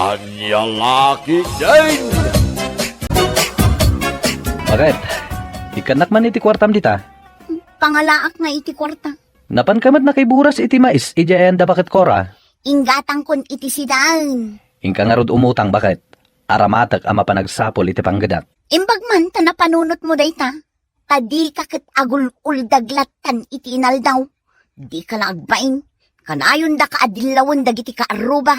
Kanyang laki din! Bakit? Ikanak man iti kwartam dita. Pangalaak nga iti kwarta. Napan kamat na kay buras iti mais, ijayan da bakit kora? Ingatang kon iti sidaan. Ingka nga rod umutang bakit? Aramatak ama panagsapol iti panggadak. Imbag man ta napanunot mo dayta. Tadi kakit agul-ul daglatan iti inaldaw. Di ka laagbain. Kanayon da ka adilawon dagiti ka aruba.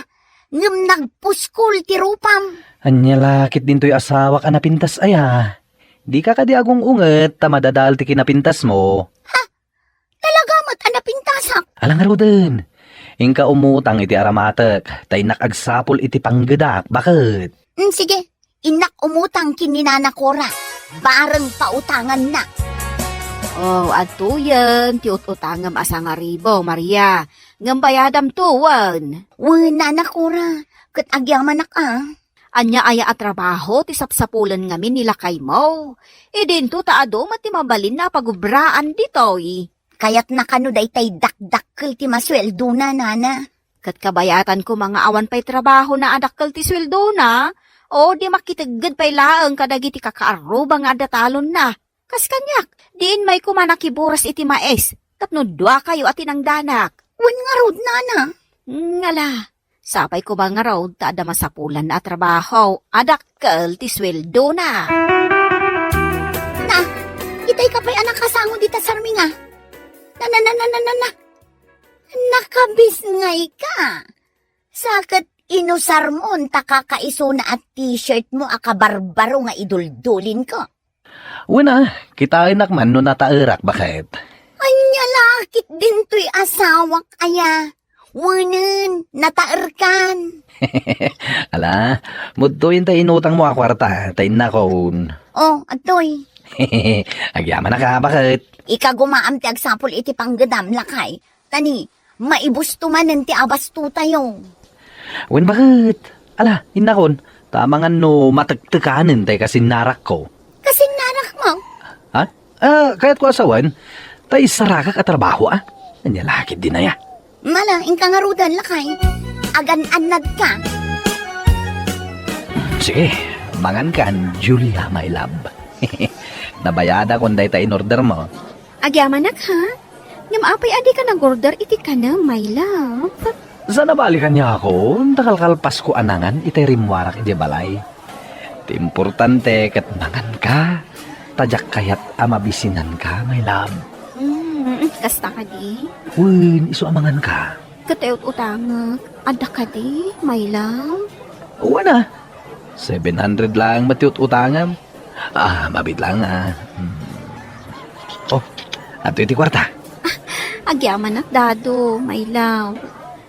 Ngem nagpuskol ti rupam. Anya lakit din to'y asawa ka napintas aya. Di ka kadi agong unget, tamadadal ti kinapintas mo. Talaga mat anapintasak. Alang nga din. Ingka umutang iti aramatak, tay nakagsapol iti panggadak, bakit? Sige, inak umutang kininana Cora. Bareng pautangan na. Oh, ato yan, ti ututangam asa nga ribo, Maria. Ngambayadam tuwan. Wala na Cora. Kat agyaman ah. Anya aya at trabaho, ti sapsapulan ngamin nila kay mo. Idinto taado mati mabalin na pagubraan ditoy. Kaya't nakano daytay dakdakkel ti masweldo na nana. Kat kabayatan ko mga awan pa'y trabaho na adakkel ti sweldo na. O di makitigad pa'y laang kadagiti kakaarubang adatalon na. Kas kanyak, diin may kumanakiburas iti maes. Tapno dua kayo atinang danak. Wan nga rod nana. Ngala, sapay ko ba nga raw taada masapulan na trabaho, adakkel ti sweldo na. Na, itay ka pa'y anak kasango dita sarminga. Na. Nakabisngay ka. Sakat inusar mo ta kakaiso na at t-shirt mo akabarbaro nga iduldulin ko. Wala, kita inakman no natairak, bakit? Anya lakit din to'y asawak aya. Wanan, nataerkan. Ala, mudto yun tayo inutang mo akwarta, tayo nakon. Oh, atoy. Agyaman na ka, bakit? Ika gumaam ti agsapol iti panggadam lakay. Tani, maibusto man ti abasto tayo. Wen, bakit? Ala, inakon, tamangan no matagtakanin tayo kasi narak ko. Kasi narak mo. Ha? Kaya't ko asawan, tayo sarakak at trabaho, ah. Anya lakit din na ya. Mala, ingka nga rudan lakay. Agan-anad ka. Sige, mangan kan, Julia, my love. Nabayada kung day tayo in order mo. Agyamanak ha? Ngam apay adi ka nag-order iti ka na, my love. Sana balikan niya ako, takalkalpas ko anangan, itay rimwarak iti balay. Iti importante kat mangan ka, tajak kayat amabisinan ka, my love. Kasta ka di? Win, iso amangan ka. Katayot utangak, ada ka di, my love. Uwa na, 700 lang matiut utangam. Mabit lang Oh, ato iti kwarta. Agyaman at dado, my love.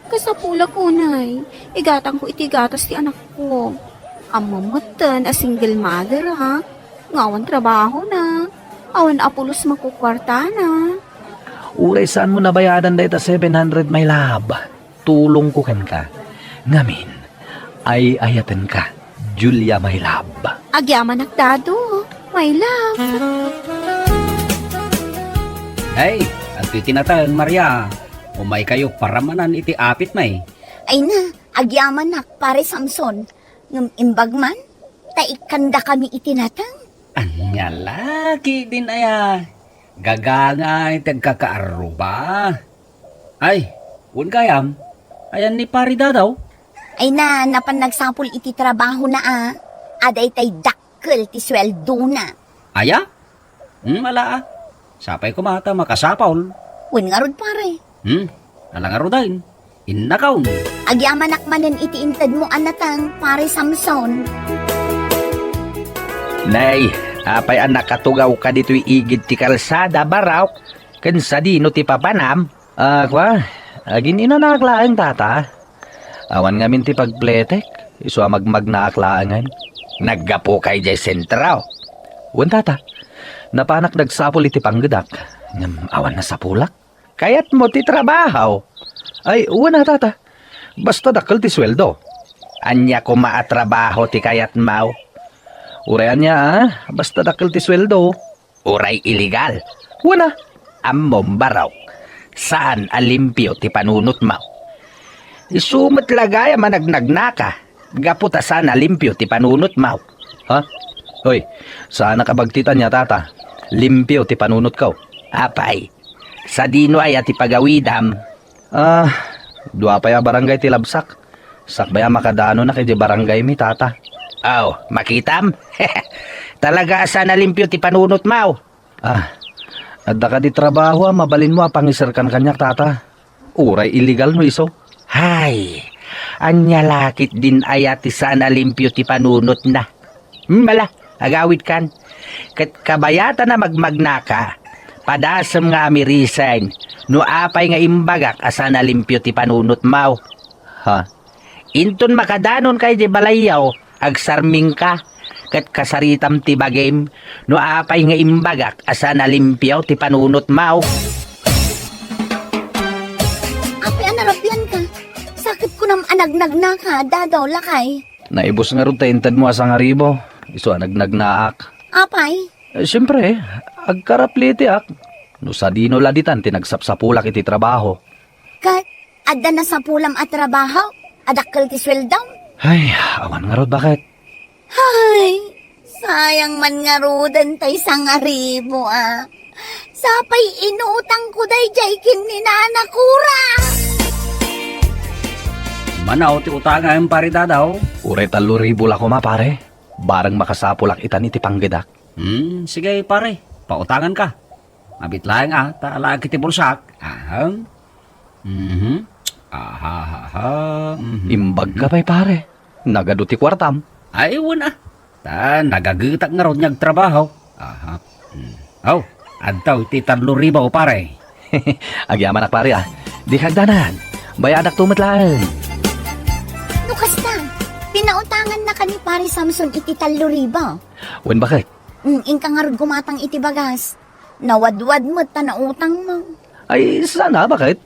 Kasapula ko, nay. Igatang ko iti gatas ti anak ko. Amamatan a single mother, ha? Ngawan trabaho na. Awan apulos makukwarta na. Uray saan mo nabayadan da ita 700, my love? Tulong ko kan ka. Ngamin, ay ayaten ka, Julia, my love. Agyaman at dado, my love. Ay, at itinatang Maria. Umay kayo paramanan iti apit may. Ay na, agyaman nak pare Samson. Ngam imbag man, taikanda kami itinatang. Anya laki din aya. Gagangay tagkakaaruba. Ay, un kayam. Ayan ni pari dadaw. Ay na, napan nagsapol iti trabaho na Aday tay dakkel ti sweldo na. Aya? Ala Sapay kumata makasapaw. Wen nga rod pare. Alangaro dahin. Innakaw. Agyaman nakmanan iti intad mo anatang pare Samson. Nay, apay anak katugaw ka dito'y igid ti kalsada, baraw. Kansa di no ti papanam. Agin inanaklaan tata. Awan ngamin ti pagpletek. Iso magmagnaaklangan. Naggapo kay jay sentraw. Wan tata, napanak nagsapol iti panggadak. Awan na sa pulak. Kayat mo ti trabaho. Ay, wana tata. Basta dakal ti sweldo. Anya ko maatrabaho ti kayat mau. Urayan niya basta dakal ti sweldo. Uray iligal. Wana, ammom baraw. Saan alimpyo ti panunot mau. Isumat lagay managnag ka. Gaputa sana limpyo ti panunot maw. Ha? Hoy, sana kabagtitan niya tata. Limpyo ti panunot ko. Apay, sa dino ay ati pagawidam. Dua pa ya barangay ti labsak. Sakbaya makadano na kay di barangay mi tata. Aw, makitam? Talaga sana limpyo ti panunot maw. Adda ka di trabaho mabalin mo pangisirkan kanyak tata. Uray illegal no iso. Hay, anya lakit din ayat ti sana limpyo ti panunot na. Mala, agawid kan. Kat kabayata na magmagna ka, padasam nga amirisan, no apay nga imbagak asana limpyo ti panunot maw. Ha? Inton makadanon kay di balayaw, agsarming ka, kat kasaritam ti bagim, no apay nga imbagak asana limpyo ti panunot maw. Apay anarapyan ka. Sakit ko nam anagnag na ka, dadaw lakay. Naibos nga ron taintad mo asang aribo, iso nagnagnaak. Apay, Siyempre, agkarapliti ak. No sa dino laditan, tinagsapsapulak iti trabaho. kat, adda na sa pulam at trabaho, adakkel ti sweldaw. Ay, awan nga rod bakit? Ay, sayang man nga rodan tay sangaribo Sapay inutang ko day jay kin ni nanakura. Manaw ti utangan pare dadaw. Uray 3,000 lako ma pare. Barang makasapulak itan iti panggedak. Sige pare, pautangan ka. Mabit lang taala kiti bulsak. Imbag ka pa'y pare. Nagaduti kwartam. Ay, wala. Nagagitak nga ron niyag trabaho. Adtaw ti 3,000 pare. Agyaman ak pare Di kagdanan. Bayadak tumatlaan. Nukas na, pinautangan na ka ni Pari Samson iti 3,000. Wen bakit? Inka nga rin gumatang iti bagas. Nawadwad mo ta na utang mo. Ay, sana bakit?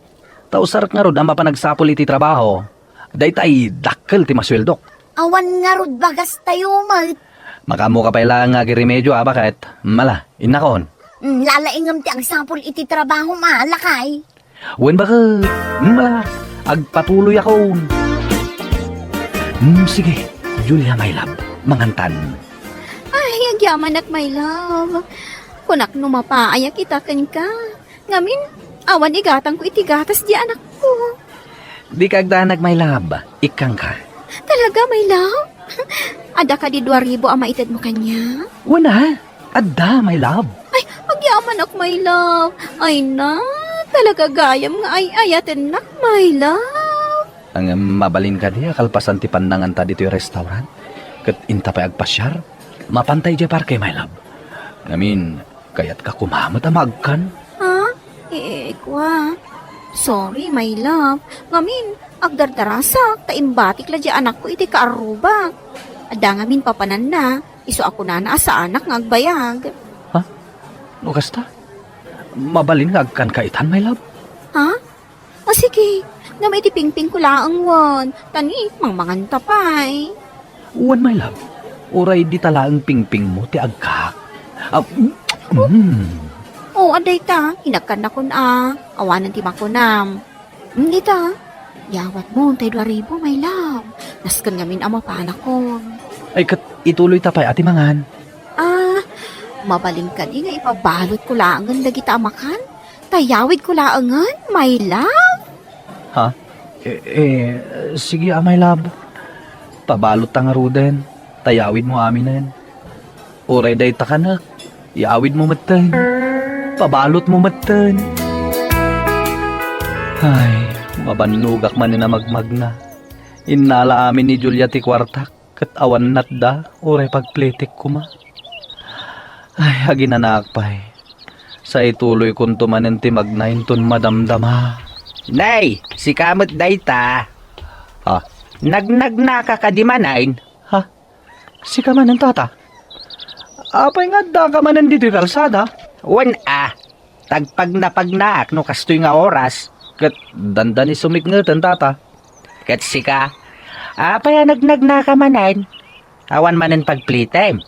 Tausarak nga rod ang mapanagsapul iti trabaho. Daytay dakkel ti masweldok. Awan nga rod bagas tayo mat. Makamo ka pa ilang nga giremedyo bakit? Mala, inakon. Lalaingam ti agsapul iti trabaho malakay. Wen bakit? Mala, agpatuloy ako. Sige, Julia my love, mangantan. Ay, agyaman at my love. Kunak numapaya kita ka. Ngamin, awan igatang ko itigatas di anak ko. Di kagdanag my love, ikang ka. Talaga, my love? Ada ka di 2,000 ang maitad mo kanya? Wala, adda my love. Ay, agyaman ak, my love. Ay na, talaga gayam nga ay ayatin nak, my love. Ang mabalin ka di, kalpasan ti pandangan ta dito yung restaurant. Kat inta pa agpasyar. Mapantay di parke, my love. Ngamin, kaya't ka kumamot amagkan. Ha? Kwa. Sorry, my love. Ngamin, agdardarasak, taimbatik la di anak ko iti kaarubak. Ada ngamin papanan na, iso ako na sa anak nga agbayag. Lukas ta? Mabalin nga agkan kaitan, my love. Ha? O sige, nga may tipingping ko laang wan. Tani, mangmangan tapay. Uwan, my love. Uray di talaang pingping mo, ti agkak. O, aday ta, inakan na kun awanan ti makunam. Hindi ta, yawat mo, tay 2,000, my love. Naskan ngamin ang mapanak ko. Ay, kat ituloy tapay ati mangan. Mabalin ka di nga ipabalot ko laangan dagita amakan. Tayawid ko laangan, my love. Ha? Sige, my love. Pabalot ta nga ruden. Tayawid mo amin na yan. Uray day ta ka na. Iawid mo matan. Pabalot mo matan. Ay, mabanlugak man na magmag na. Inala amin ni Julia ti kwartak. Kat awan natda. Uray pagpletik ko ma. Ay, aginanak pa Sa ituloy kong tumanin ti magnainton madamdama. Nay, si kamot day ta. Ha? Nagnagna ka kadimanain. Ha? Si kamanan tata? Apay nga da kamanan dito yung kalsada? Wan tagpag no kastoy nga oras. Kat dandan ni sumigngatan tata. Kat si ka. Apay nagnagna ka manan. Awan manan pag-playtime.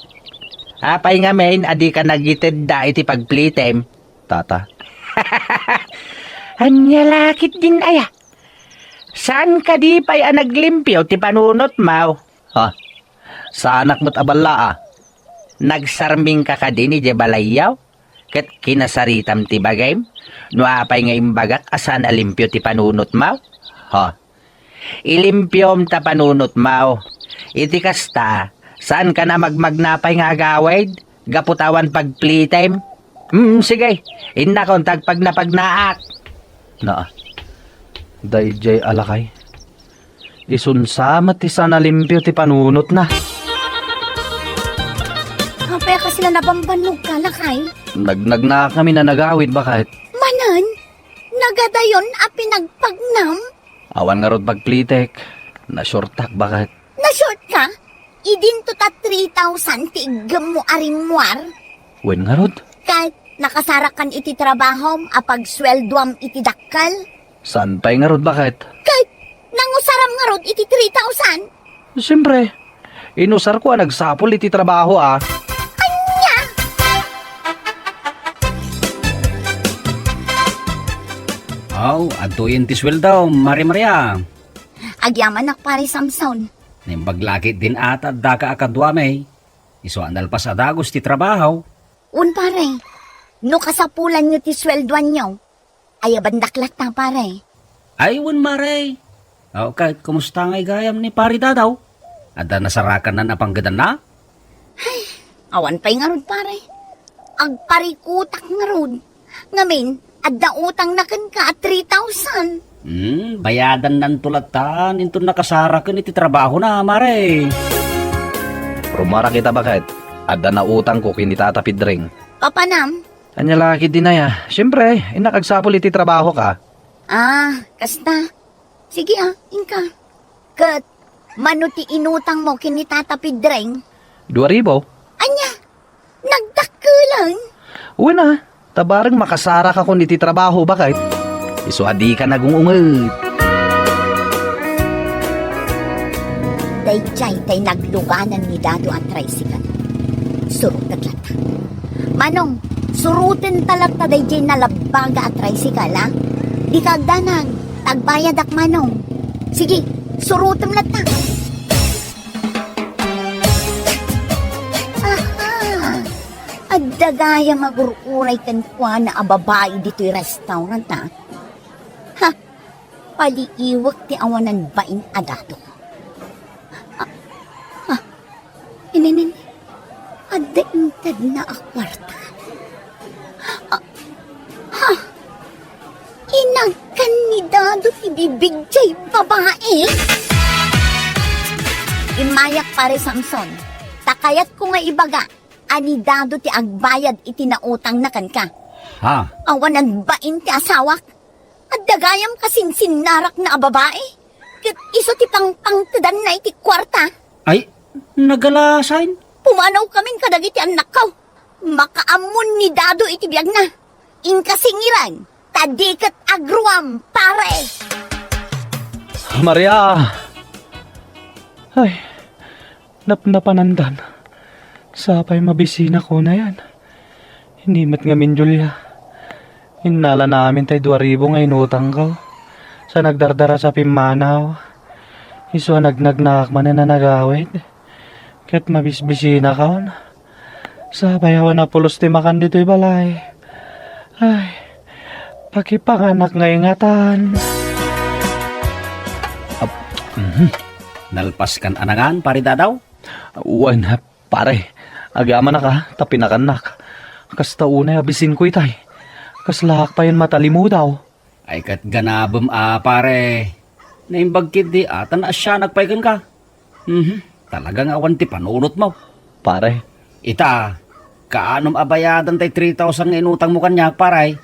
Apay nga main adi ka nagitid da iti pag-playtime. Tata. Anya lakit din aya. Saan ka di pa'y naglimpyo ti panunot mo? Ha? Sa anak mo't abala Nagsarming ka ka din iti balayaw? Kat kinasaritam ti bagay? No apay nga imbagak asan alimpyo ti panunot mo? Ha? Ilimpyom ta panunot mo. Iti kasta, saan ka na magmagnapay nga agawid? Gaputawan pag playtime? Sige, inakon tagpag napagnaak. Na, dayjay alakay. Isunsamat ti sana limpyo ti panunot na. Kapaya ka sila nabambanog ka, lakay. Nagnagna kami na nagawid bakit? Manan, nagadayon a pinagpagnam. Awan nga rod pagplitek. Nasurtak bakit? Na-short ka? Idin to ta 3,000 ti igam mo arimwar. Wen nga rod? Kahit nakasarakan iti trabaho, apag sweldoam iti dakkal. Saan pa'y nga rod bakit? Kahit nangusaram nga rod iti 3,000. Siyempre, inusar ko nagsapol iti trabaho Anya! Adto ti sweldo, Maria. Agyaman nak pare Samson. Nimbaglakit din ata daka akadwamay. Iso andal pa sa dagos ti trabaho. Un pare, no kasapulan nyo ti sweldoan nyo, ay abandaklat na pare. Aywan maray. Kahit kumusta nga'y gayam ni pari dadaw. Ada nasarakan na napanggadan na? Awan pa'y nga rod pare. Agparikutak nga rod. Ngamin, adda utang na kan ka at 3,000. Bayadan nan tulatan. Into nakasarakan iti trabaho na, maray. Rumara kita bakit? Ada na utang ko kinitatapid ring. Papanam? Anya laki din na ya. Siyempre, inakagsapol iti trabaho ka. Kasta. Sige inka. Kat, mano ti inutang mo kinitatapid ring? 2,000? Anya, nagdakulan. Uwi na, tabarang makasara ka kung iti trabaho bakit? Isuadi ka nagungungot. Dayjay tay nagluganan ni Dado at tricycle. Surut taglata. Manong, surutin talata dayjay nalabaga at tricycle, ha? Di kagdanag, tagbayad ak manong. Sige, surutin lata. Aha! Addagaya magururay kan kwa na ababay dito'y restaurant, ha? Ha! Paliiwag ti awanan bain adado. Ininin, ada intad na akwarta. Inagkan ni Dado ti bibig jay babae. Imayak pare Samson, takayat ko nga ibaga, ani Dado ti agbayad iti nautang na kan ka. Ha? Awanan bain ti asawak, at dagayam kasing sinarak na babae. Kat iso ti pangpangtadan na iti kwarta. Ay, nagalasain? Pumanaw kaming kadagiti anak ko. Makaamon ni Dado iti biyag na. Inkasingiran, tadikat agruam, pare. Maria! Ay, napnapanandan. Sapay mabisina ko na yan. Hindi mat ngamin, Julia. Hinala namin tay 2,000 nga inutang ko. Sa nagdardara sa Pimanaw. Iso nagnagnak man na nagawid. Kat mabisbisina kaon. Sa bayawan na pulos ti makan dito'y balay. Ay, pakipanganak nga ingatan. Nalpas kan anangan, pari dadaw? Uwan, pare. Agama na ka, tapinakanak. Kasta unay abisin ko itay. Kaslahak pa yun matalimu daw. Ay kat ganabam pare. Naimbagkid di atan na siya nagpaikan ka. Talagang awan ti panulot mo. Pare, Ita, kaanom abayadan tay 3,000 nga inutang mo kanyak, paray.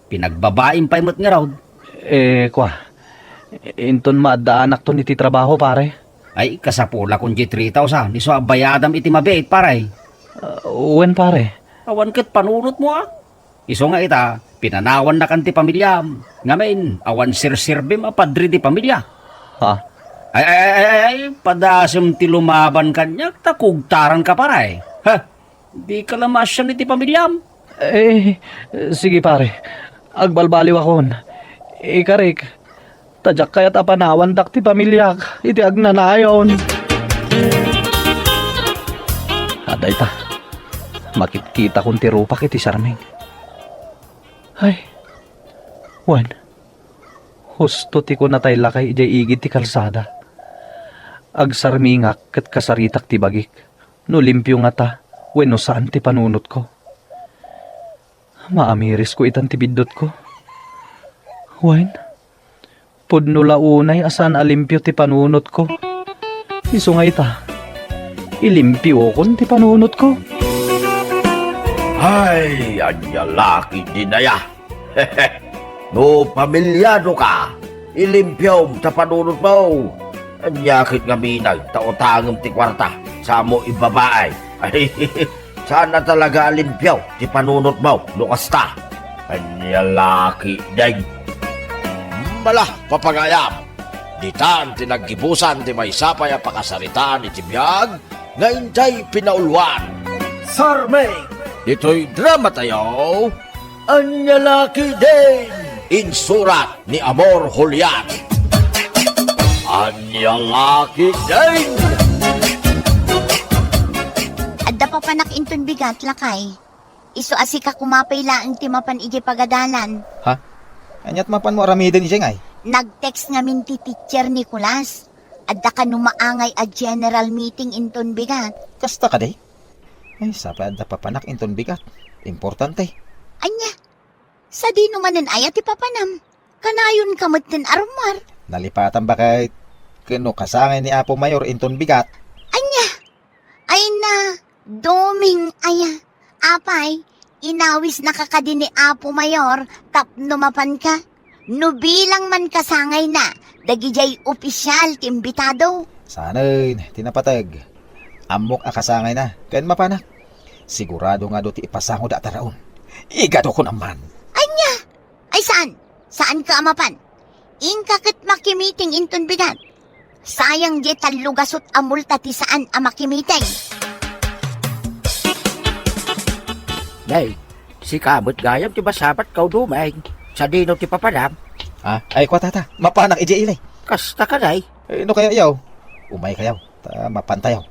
Pinagbabaim pa imot nga raw. inton maadaanak to niti trabaho, pare. Ay, kasapula kung 3,000. Iso abayadam iti mabait, paray. Uwan, pare. Awan kat panulot mo Iso nga ita, pinanawan na kan ti pamilya. Ngamin, awan sir-sirbim padri ti pamilya. Ha? Ay, padasem ti lumaban kanyak, takugtaran ka paray. Ha? Di ka lamasyan iti pamilyam. Sige, pare. Agbalbaliw akon. Ikarik, tadyak kayat apanawan dak ti pamilyak. Iti agnanayon. Dayta, makikita kong tirupa kiti Sarming. Ay, Juan, husto ti ko natay lakay ijay igid ti kalsada. Agsarmingak kat kasaritak ti bagik, no limpyo nga ta, wenno saan ti panunot ko. Maamiris ko itan ti bidot ko. Juan, pudno launay asan alimpyo ti panunot ko. Iso nga ita, ilimpyo kon ti panunot ko. Ay, anya laki din na ya. No, pamilyado ka. Ilimpyaw sa panunod mo. Anyakit nga minag, taotangam ti kwarta. Sa mo ibabaay. Ay, sana talaga alimpyaw ti panunod mo. Lukas ta. Anya laki din. Malah, papagayam. Ditan tinaggibusan ti may sapay a pakasaritaan iti biyag. Ngayon jay pinaulwan. Sarming! Dito'y drama tayo. Anya laki din. Insurat ni Amor Julian. Anya laki din. Adda pa panak inton bigat lakay. Iso asika kumapay laang ti mapan ije pagadalan. Ha? Anyat mapan mo aramidin siya ngay. Nag-text ngamin ti teacher Nicolas. Adda ka numaangay a general meeting inton bigat. Kasta ka day? Ay, sapa da papanak inton bigat. Importante. Anya, sa di numanan ay ti papanam. Kanayon kamot ten arumar. Nalipatan ba kahit kano kasangay ni Apo Mayor inton bigat? Anya, ay na, doming aya. Apay, inawis nakakadi ni Apo Mayor, tapno mapan ka. No bilang man kasangay na, dagijay opisyal ti imbitado. Sanay, tinapatag. Amok akasangay na. Kain mapanak. Sigurado nga do ti ipasango da taraon. Igado ko naman. Anya, ay saan? Saan ka amapan? Ingkakit makimiting inton bigat. Sayang di talugasot amulta ti saan amakimiting. Nay, si kamot gayam ti basapat kau dumay. Sa dino ti papadam. Ah, ay kwa tata. Mapanak ije ilay. Kasta ka day. Eh, no kaya yaw? Umay kayaw. Ta mapantayaw.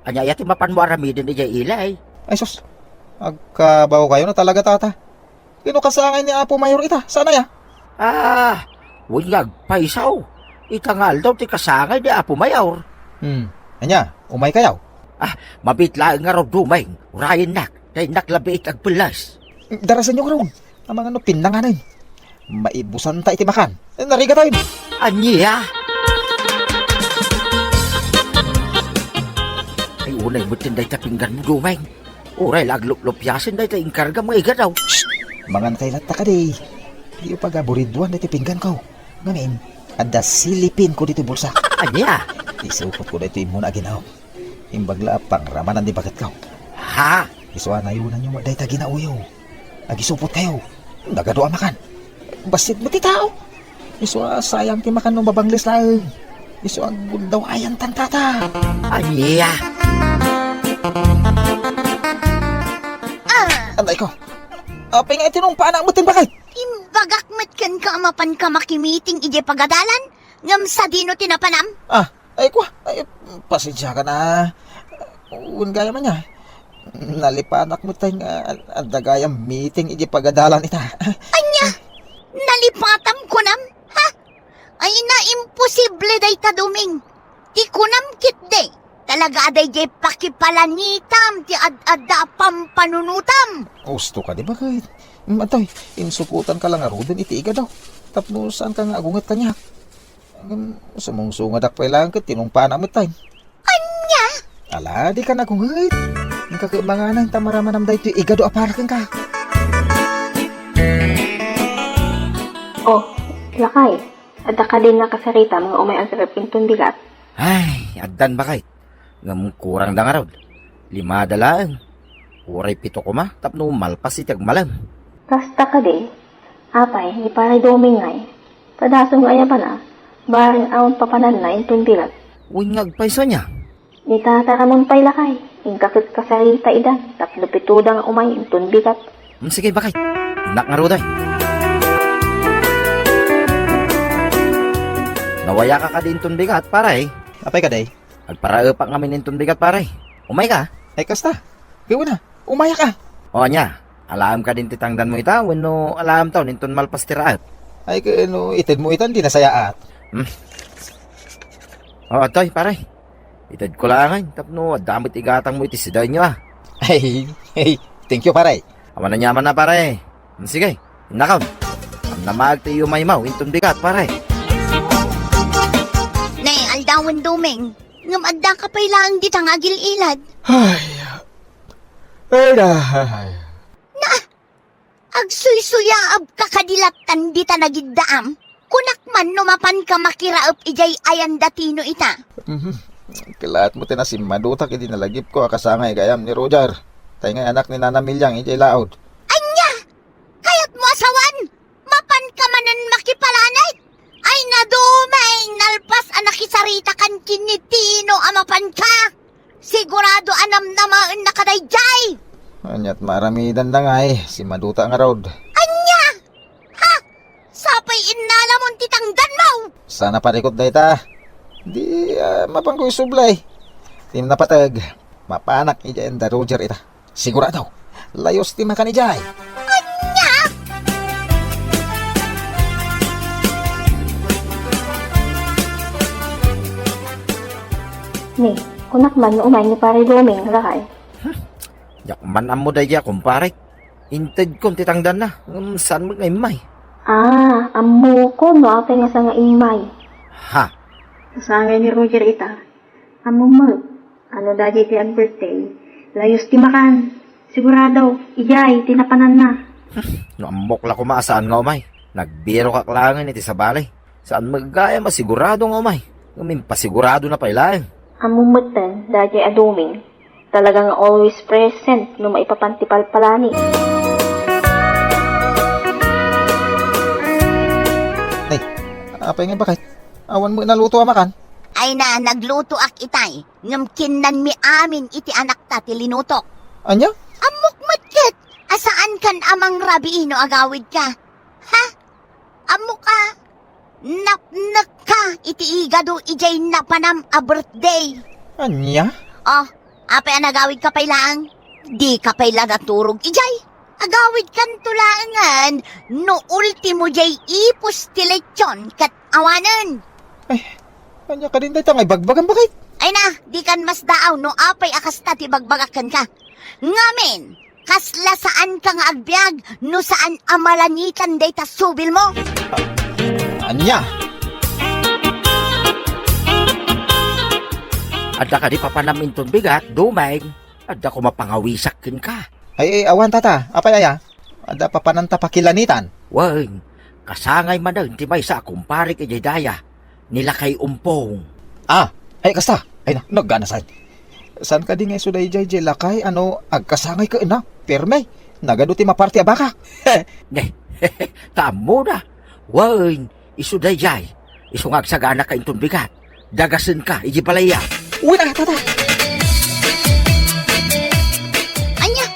Anya ti mapan mo aramidin di ilay. Ay sus. Agkabaw kayo na talaga tata. Kino kasangay ni Apo Mayor ita? Sana ya? Ah, wunyag paisaw. Itangal daw ti kasangay di Apo Mayor. Anya, umay kayaw? Ah, mabitla nga raw dumay. Urayin nak. Kay naklabit ag pelas. Darasan nyo karoon. Ang mga pinanganin. Maibusan ta iti makan. Nariga tayo. Anya. Ay unay mo tinday tapinggan mo dumay. Uray laglupyasin day tayong karga mga iga daw. Mangan kay latta ka di. Di pa gaburiduan na iti pinggan ko. Ngamin, ada silipin ko dito bulsa. Anya. Isupot ko dito muna ginaw. Imbagla pang ramanan di bagat ko. Ha? Iswa na yun nyo day ta ginauyo. Agisupot kayo. Nagadoa makan. Basit mo ti tao. Iswa sayang ti makan ng babanglis lang. Iswa gundaw ayan tantata. Anya. Anday ko. Apay nga itinong paanak mo tin bakit? Imbagak matkan ka amapan ka makimiting ije pagadalan. Ngam sa dino tinapanam. Ah, ay kwa. Ay, pasensya ka na. Gaya man niya. Nalipanak mo tayo nga dagayang meeting iji pagadalan ita. Anya, nalipatam ko nam, ha? Ay na imposible day kaduming. Ti kunam kit day. Talaga aday jay pakipalanitam ti ad-adda pampanunutam. Gusto ka di ba kahit? Matay, insukutan ka lang arudin iti iga daw. Tapno saan ka nga agungat kanya? Sumungsungadak pa ilang kat tinungpana mo tayo. Anya? Ala, di ka nagungat. Ang kakaibanganan tamaramanam dahi iti iga daw aparakan ka. Oh, lakay. Adda ka din nakasarita mga umay ang sarap intong bigat. Ay, addan ba kahit? Ngam kurang da nga raw. 5 dalaan. Uray 7 ko ma. Tapno malpas itag malam. Kasta ka din. Apay, di paray doming ngay. Padasong aya pa na. Baring awon papanan na intong bigat. Unyag pa isa niya. Di tataramon pa'y lakay. Ingkakit kasarita idan. Tapno pituda nga umay intong bigat. Sige ba kahit? Inak nga raw day. Nawaya ka din itong bigat, paray. Apay ka day? Agparaapak kami nitong bigat, paray. Umay ka? Ay kasta. Gawin na, umaya ka. O nya, alam ka din titangdan mo ita, wano alam taw, ninton malpastiraat. Ay, kano, itid mo itan, di nasayaat. O, toy, pare. Itid ko lang, tapno, damit igatang mo itisiday nyo ah. Ay, thank you, pare. Awan na nyaman na, pare. Sige, inakaw. Ang namag tayo may mau, inton bigat, pare. Nay, aldawan dumeng. Ngam adda ka pa'y lang di tangagil ilad. Agsuy-suyaab ka kadilatan di ta nagiddaam. Kunak man numapan ka makiraap ijay ayan datino ita. Kilaat mo tinasim, madutak, hindi nalagip ko, kasangay gayam ni Roger. Tayo nga anak ni Nana Milyang, ijay laod. Anya! Kayat mo asawan! Mapan ka manan makipalanay! Ay nadumay! Nalpas anakisarita kan kinitino amapan ka! Sigurado anam namaan na kadayjay! Anyat marami dandangay, si Maduta nga rod. Anya! Ha? Sapay inalamon titangdan mo! Sana parikot da ita. Di mapangkoy sublay. Tim na patag, mapanak ijay da Roger ita. Sigurado, layos ti makan ijay. Anya! Ni, kunak man no umay ni pare Doming, rakay. Yakman amo daya, kumpare. Inted kong titangdan na. Saan mo ngay may? Ah, amo ko no apay nga sa nga imay. Ha? Kasangay ni Roger ita. Amo mo, ano dagi ti ang birthday. Layos ti makan. Sigurado, ijay, tinapanan na. No ambok la kumasaan nga umay. Nagbiro ka klangan iti sa balay. Saan magaya masigurado nga umay. Ngamin pasigurado na pailaan. Amo mutan, dagi aduming. Talagang always present no maipapantipal palani. Ay, apay nga bakit? Awan mo naluto makan. Ay na, nagluto ak itay. Ngamkinan mi amin iti anak ta ti linutok. Anya? Amok matkit! Asaan kan amang rabiino agawid ka? Ha? Amok ka? Napnak ka iti igado ijay napanam a birthday. Anya? Oh, apay anagawid ka pay lang? Di ka pay lang naturog ijay. Agawid kan tulangan no ultimo jay ipos ti lechon kat awanan. Anya ka din da ita, ngay bagbagan bakit? Ay na, di kan mas daaw no apay akasta ti bagbagakan ka. Ngamin, kasla saan ka nga agbyag no saan amalanitan day ta subil mo. Anya? Adda ka di papanamin ton bigat, dumay. Adda ko mapangawisakin ka. Ay, awan tata, apay aya? Ada pa pananta pakilanitan. Wag, kasangay man daw, ti may sa kumpare kay daya. Nila kay umpong. Ah, ay kasta. Ay na, naggana sa'yo. San ka di nga suday jay lakay, ano, agkasangay ka na, perme. Nagado ti maparti abaka. Tamo na. Wag, isuday jay. Isungag sa gana ka intong bigat. Dagasin ka, iji balaya. Uwi na, tata. Anya,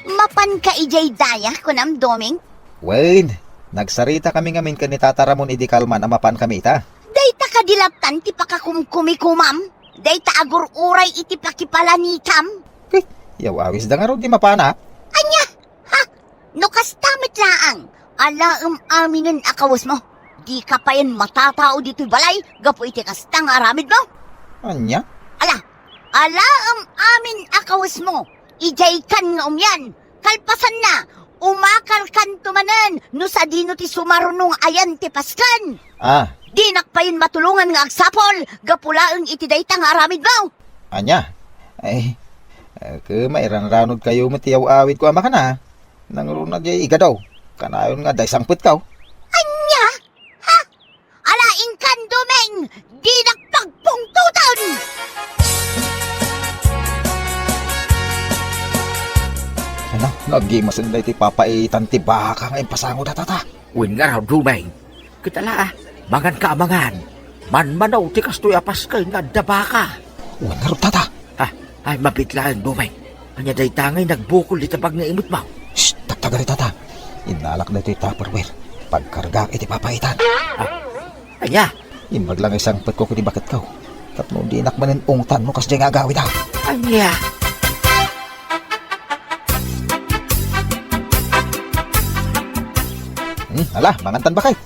mapan ka ijay daya kunam doming? Wayne, nagsarita kami ngamin ka ni Tata Ramon idi kalman amapan kami ita. Day ta kadilaptan ti pakakumkumikumam. Day ta agur uray iti pakipalanitam. Okay, yawawis da nga ron di mapana. Anya, ha? No kastamit laang. Alaam aminin akawas mo. Di ka pa yan matatao dito'y balay. Gapo iti kastang aramid mo. Anya? Alaam amin akawas mo. Ijay kan nga umyan. Kalpasan na. Umakal kan tumanan. No sa dino ti sumarunong ayan ti paskan. Ah, Di nakpayin matulungan nga agsapol. Gapulaang iti daytang aramid mo. anya? Ay, mairang ranod kayo matiyaw awit ko ama ka na. Nangrunag jay iga daw. Kanayon nga day sangpit kaw. Anya? Ha? Alaing kan dumeng. Di nakpagpungtutan. Ano, nagimasin day ti papaitan ti baka nga impasango da tata. Win nga raw dumay. Kitala mangan ka amangan. Man-manaw ti kastoy apas kay nga dabaka. Uwan nga ron tata. Ay mabitlaan dumay. Anya day tangay nagbukol di tabag nga imot mo. Shh, tagtagari tata. Inalak na ito yung tupperware. Pagkarga iti papaitan. Anya? Imag lang isang pet ko kung di bakit kaw. Tapno di nakmanin ungtan mo kas dyan nga agawid daw. Anya? Ala, mangantan ba kay?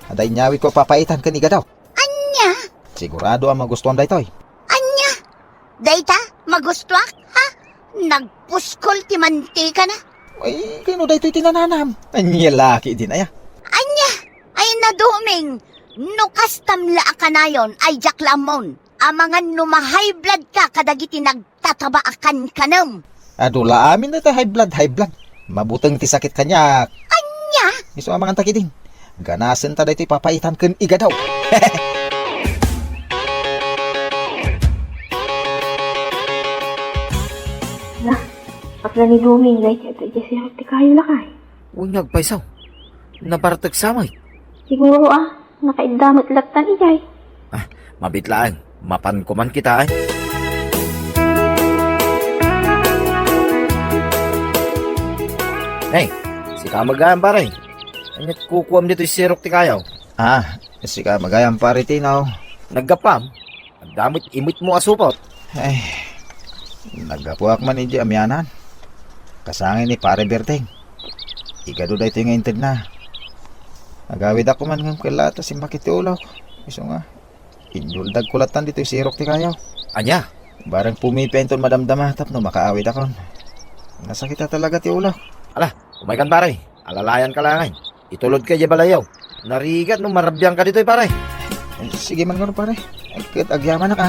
Aday nyawi ko papaitan kaniga daw. Anya? Sigurado ang magustuhan daytoy. Anya? Dayta, magustuak, ha? Nagpuskol ti mantika na. Ay, kano daytoy tinananam? Anya laki din aya. Anya? Ay naduming. No kastamla ka na yon ay jaklamon. Amangan no ma-high blood ka kadagiti nagtataba akan kanam. Adula amin na ta high blood. Mabuteng ti sakit kanya. Anya? Iso ang mga takiding. Ganasen ta daytoy papaitan ken iga daw. Pagla ni Duming, like, ito siya ti kayo lakay. Huwag nagpaisaw. Nabaratag samay. Siguro nakaidamot laktan ijay. Mabitlaan. Mapan ko man kita ay. Hey, si Kamagayan pare. Anyat kukuam dito yung sirok ti kayaw. Sika magayang pare tinaw. Naggapam. Nagdamit imit mo asupot. Ay, nagapuak man iji amyanan. Kasangin ni pare Berteng. Igado daytoy nga inted na. Nagawid ako man ng kalata si makitiulaw. Iso nga. Induldag kulatan dito yung sirok ti kayaw. Anya? Barang pumipenton madamdama tapno makaawid ako. Nasakita talaga ti ulaw. Ala, umaykan pare. Alalayan ka lang ay. Itulod ka di balayaw. Narigat nung marabyan ka dito pare. Sige man nga pare. Agkat agyaman na ka.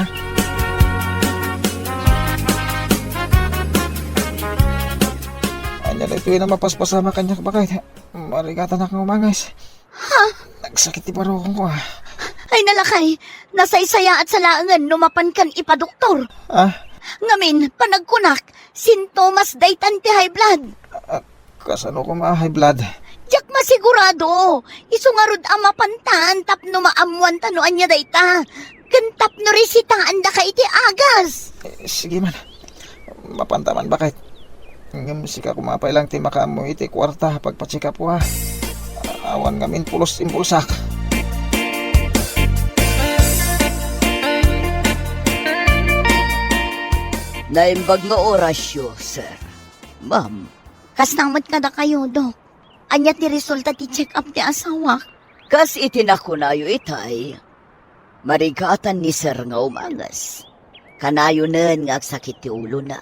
Anya na ito na mapaspasama kanya bakit. Marigatan akong umangis. Nagsakit ti parokong ko Ay nalakay, nasaysaya at salaangan numapan kan ipadoktor. Ngamin, panagkunak, sintomas daytan ti high blood. Kasano ko ma-high blood? Diyak masigurado, isungarod ang mapantaan tapno maamuan tanuan niya dayta. Kantap no resitaan da ka iti agas. Sige man, mapantaman bakit? Ngam sika kumapay lang ti makamu iti kwarta pagpachika po Awan ngamin pulos impulsak. Naimbag nga orasyo, sir. Ma'am, kasnamat ka na kayo, Dok. Anya ti resulta ti check-up ti asawa. Kas itinakunayo itay. Marigatan ni sir nga umangas. Kanayon nga sakit ti ulo na.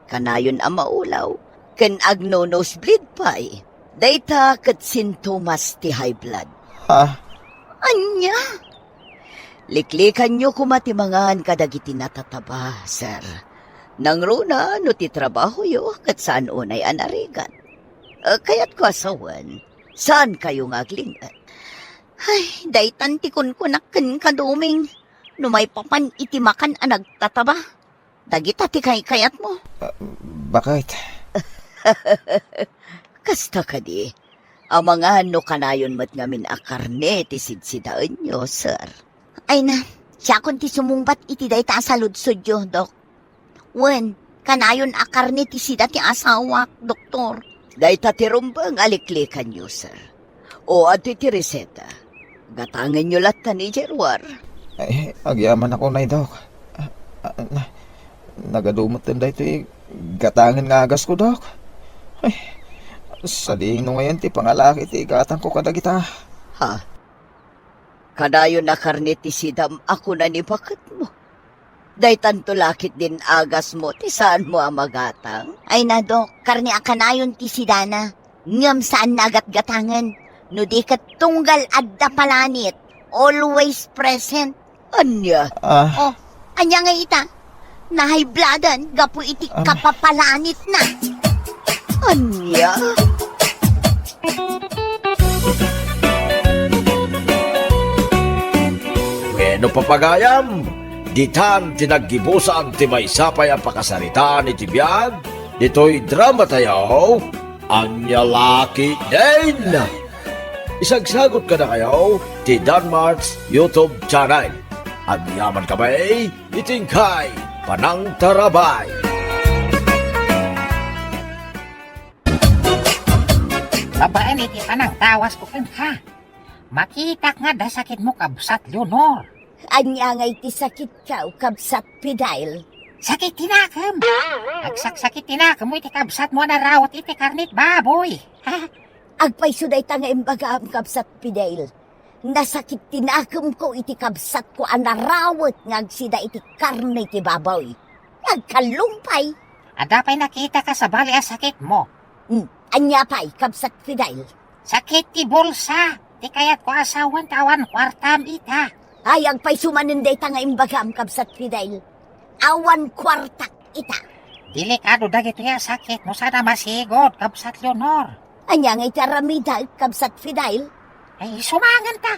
Kanayon ang maulaw. Ken agno nosebleed pa'y. Dayta kat sintomas ti high blood. Anya? Liklikan nyo kumatimangan kadagiti natataba, sir. Nang runa, no ti trabaho yo, kat saan unay anarigan. Kaya't ko asawan, saan kayo ngaglingan? Ay, daytan ti kunkunakken kaduming, no may papan itimakan ang nagtataba. Dagita ti kayat mo. Bakit? Kasta ka di, ang mga no kanayon mat ngamin akarne ti sidsidaan nyo, sir. Ay na, siya kun ti sumungbat iti dayta sa ludsod yo, Dok. Wen, kanayon akarne ti sida ti asawa, doktor. Dayta ti rumbang aliklikan nyo, sir. O at ti reseta. Gatangan nyo latan ni Jerwar. Ay, agyaman ako na Dok. Nagadumot din dahito gatangan nga agas ko, Dok. Ay, saling no ngayon ti pangalaki ti gatang ko kadagita. Kanayon na karne ti sidam ako na ni bakit mo. Daytan to lakit din agas mo, ti saan mo ang magatang? Ay na, Dok, karne akanayon ti sidana. Ngam saan nagat-gatangan. No di kat tunggal adda palanit. Always present. Anya? Anya nga ita. Nahaybladan, gapu iti kapapalanit na. Anya? Bueno papagayam, ditan tinaggibusan ti may sapay ang pakasarita ni Tibiyag, dito'y drama tayo, Anya Laki din. Isagsagot ka na kayo, ti Danmarks YouTube channel. At yaman kamay, itingkay, Panang Tarabay. Babaan iti panang tawas ko ka. Makita nga da sakit mo kabsat, Leonor. Anya nga iti sakit ka o kabsat pidail. Sakit tinakam. Agsakit tinakam mo iti kabsat mo na rawat iti karnit baboy. Agpaysuday ta nga imbaga ang kabsat Fidel. Nasakit tinakam ko iti kabsat ko anarawat nga agsida iti karne iti baboy. Nagkalumpay. Ada pa'y nakita ka sa bali sakit mo. Anya pa'y kabsat Fidel. Sakit ti bulsa. Di kaya't ko asawan tawan kwartam ita. Ay agpay sumaninday ta nga imbaga ang kabsat Fidel. Awan kwartak ita. Delikado dagito ya sakit mo sana masigod, Kabsat Leonor. Anya nga iti aramida kabsat Fidel. Ay, sumangan ta.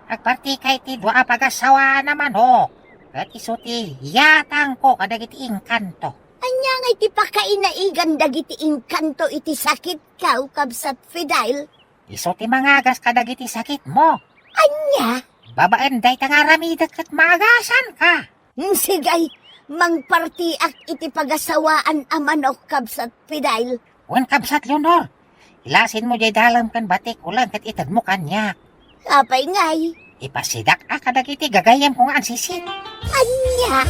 Agparti kay ti dua pagasawa na manok. At iso ti yatang ko kadagiti ingkanto. Anya nga iti pakainaigan dagiti inkanto iti sakit kaw kabsat Fidel. Iso ti mangagas kadagiti sakit mo. Anya? Babaen day tangaramidag kat maagasan ka. Sigay, mangpartiak iti pagasawaan a manok kabsat Fidel. Wan Kabsat Leonor. Ilasin mo jay dalam kan batik ulang kat itad mo kanya. Apay ngay. Ipasidak kadagiti gagayam ko nga ang sisit. Anya?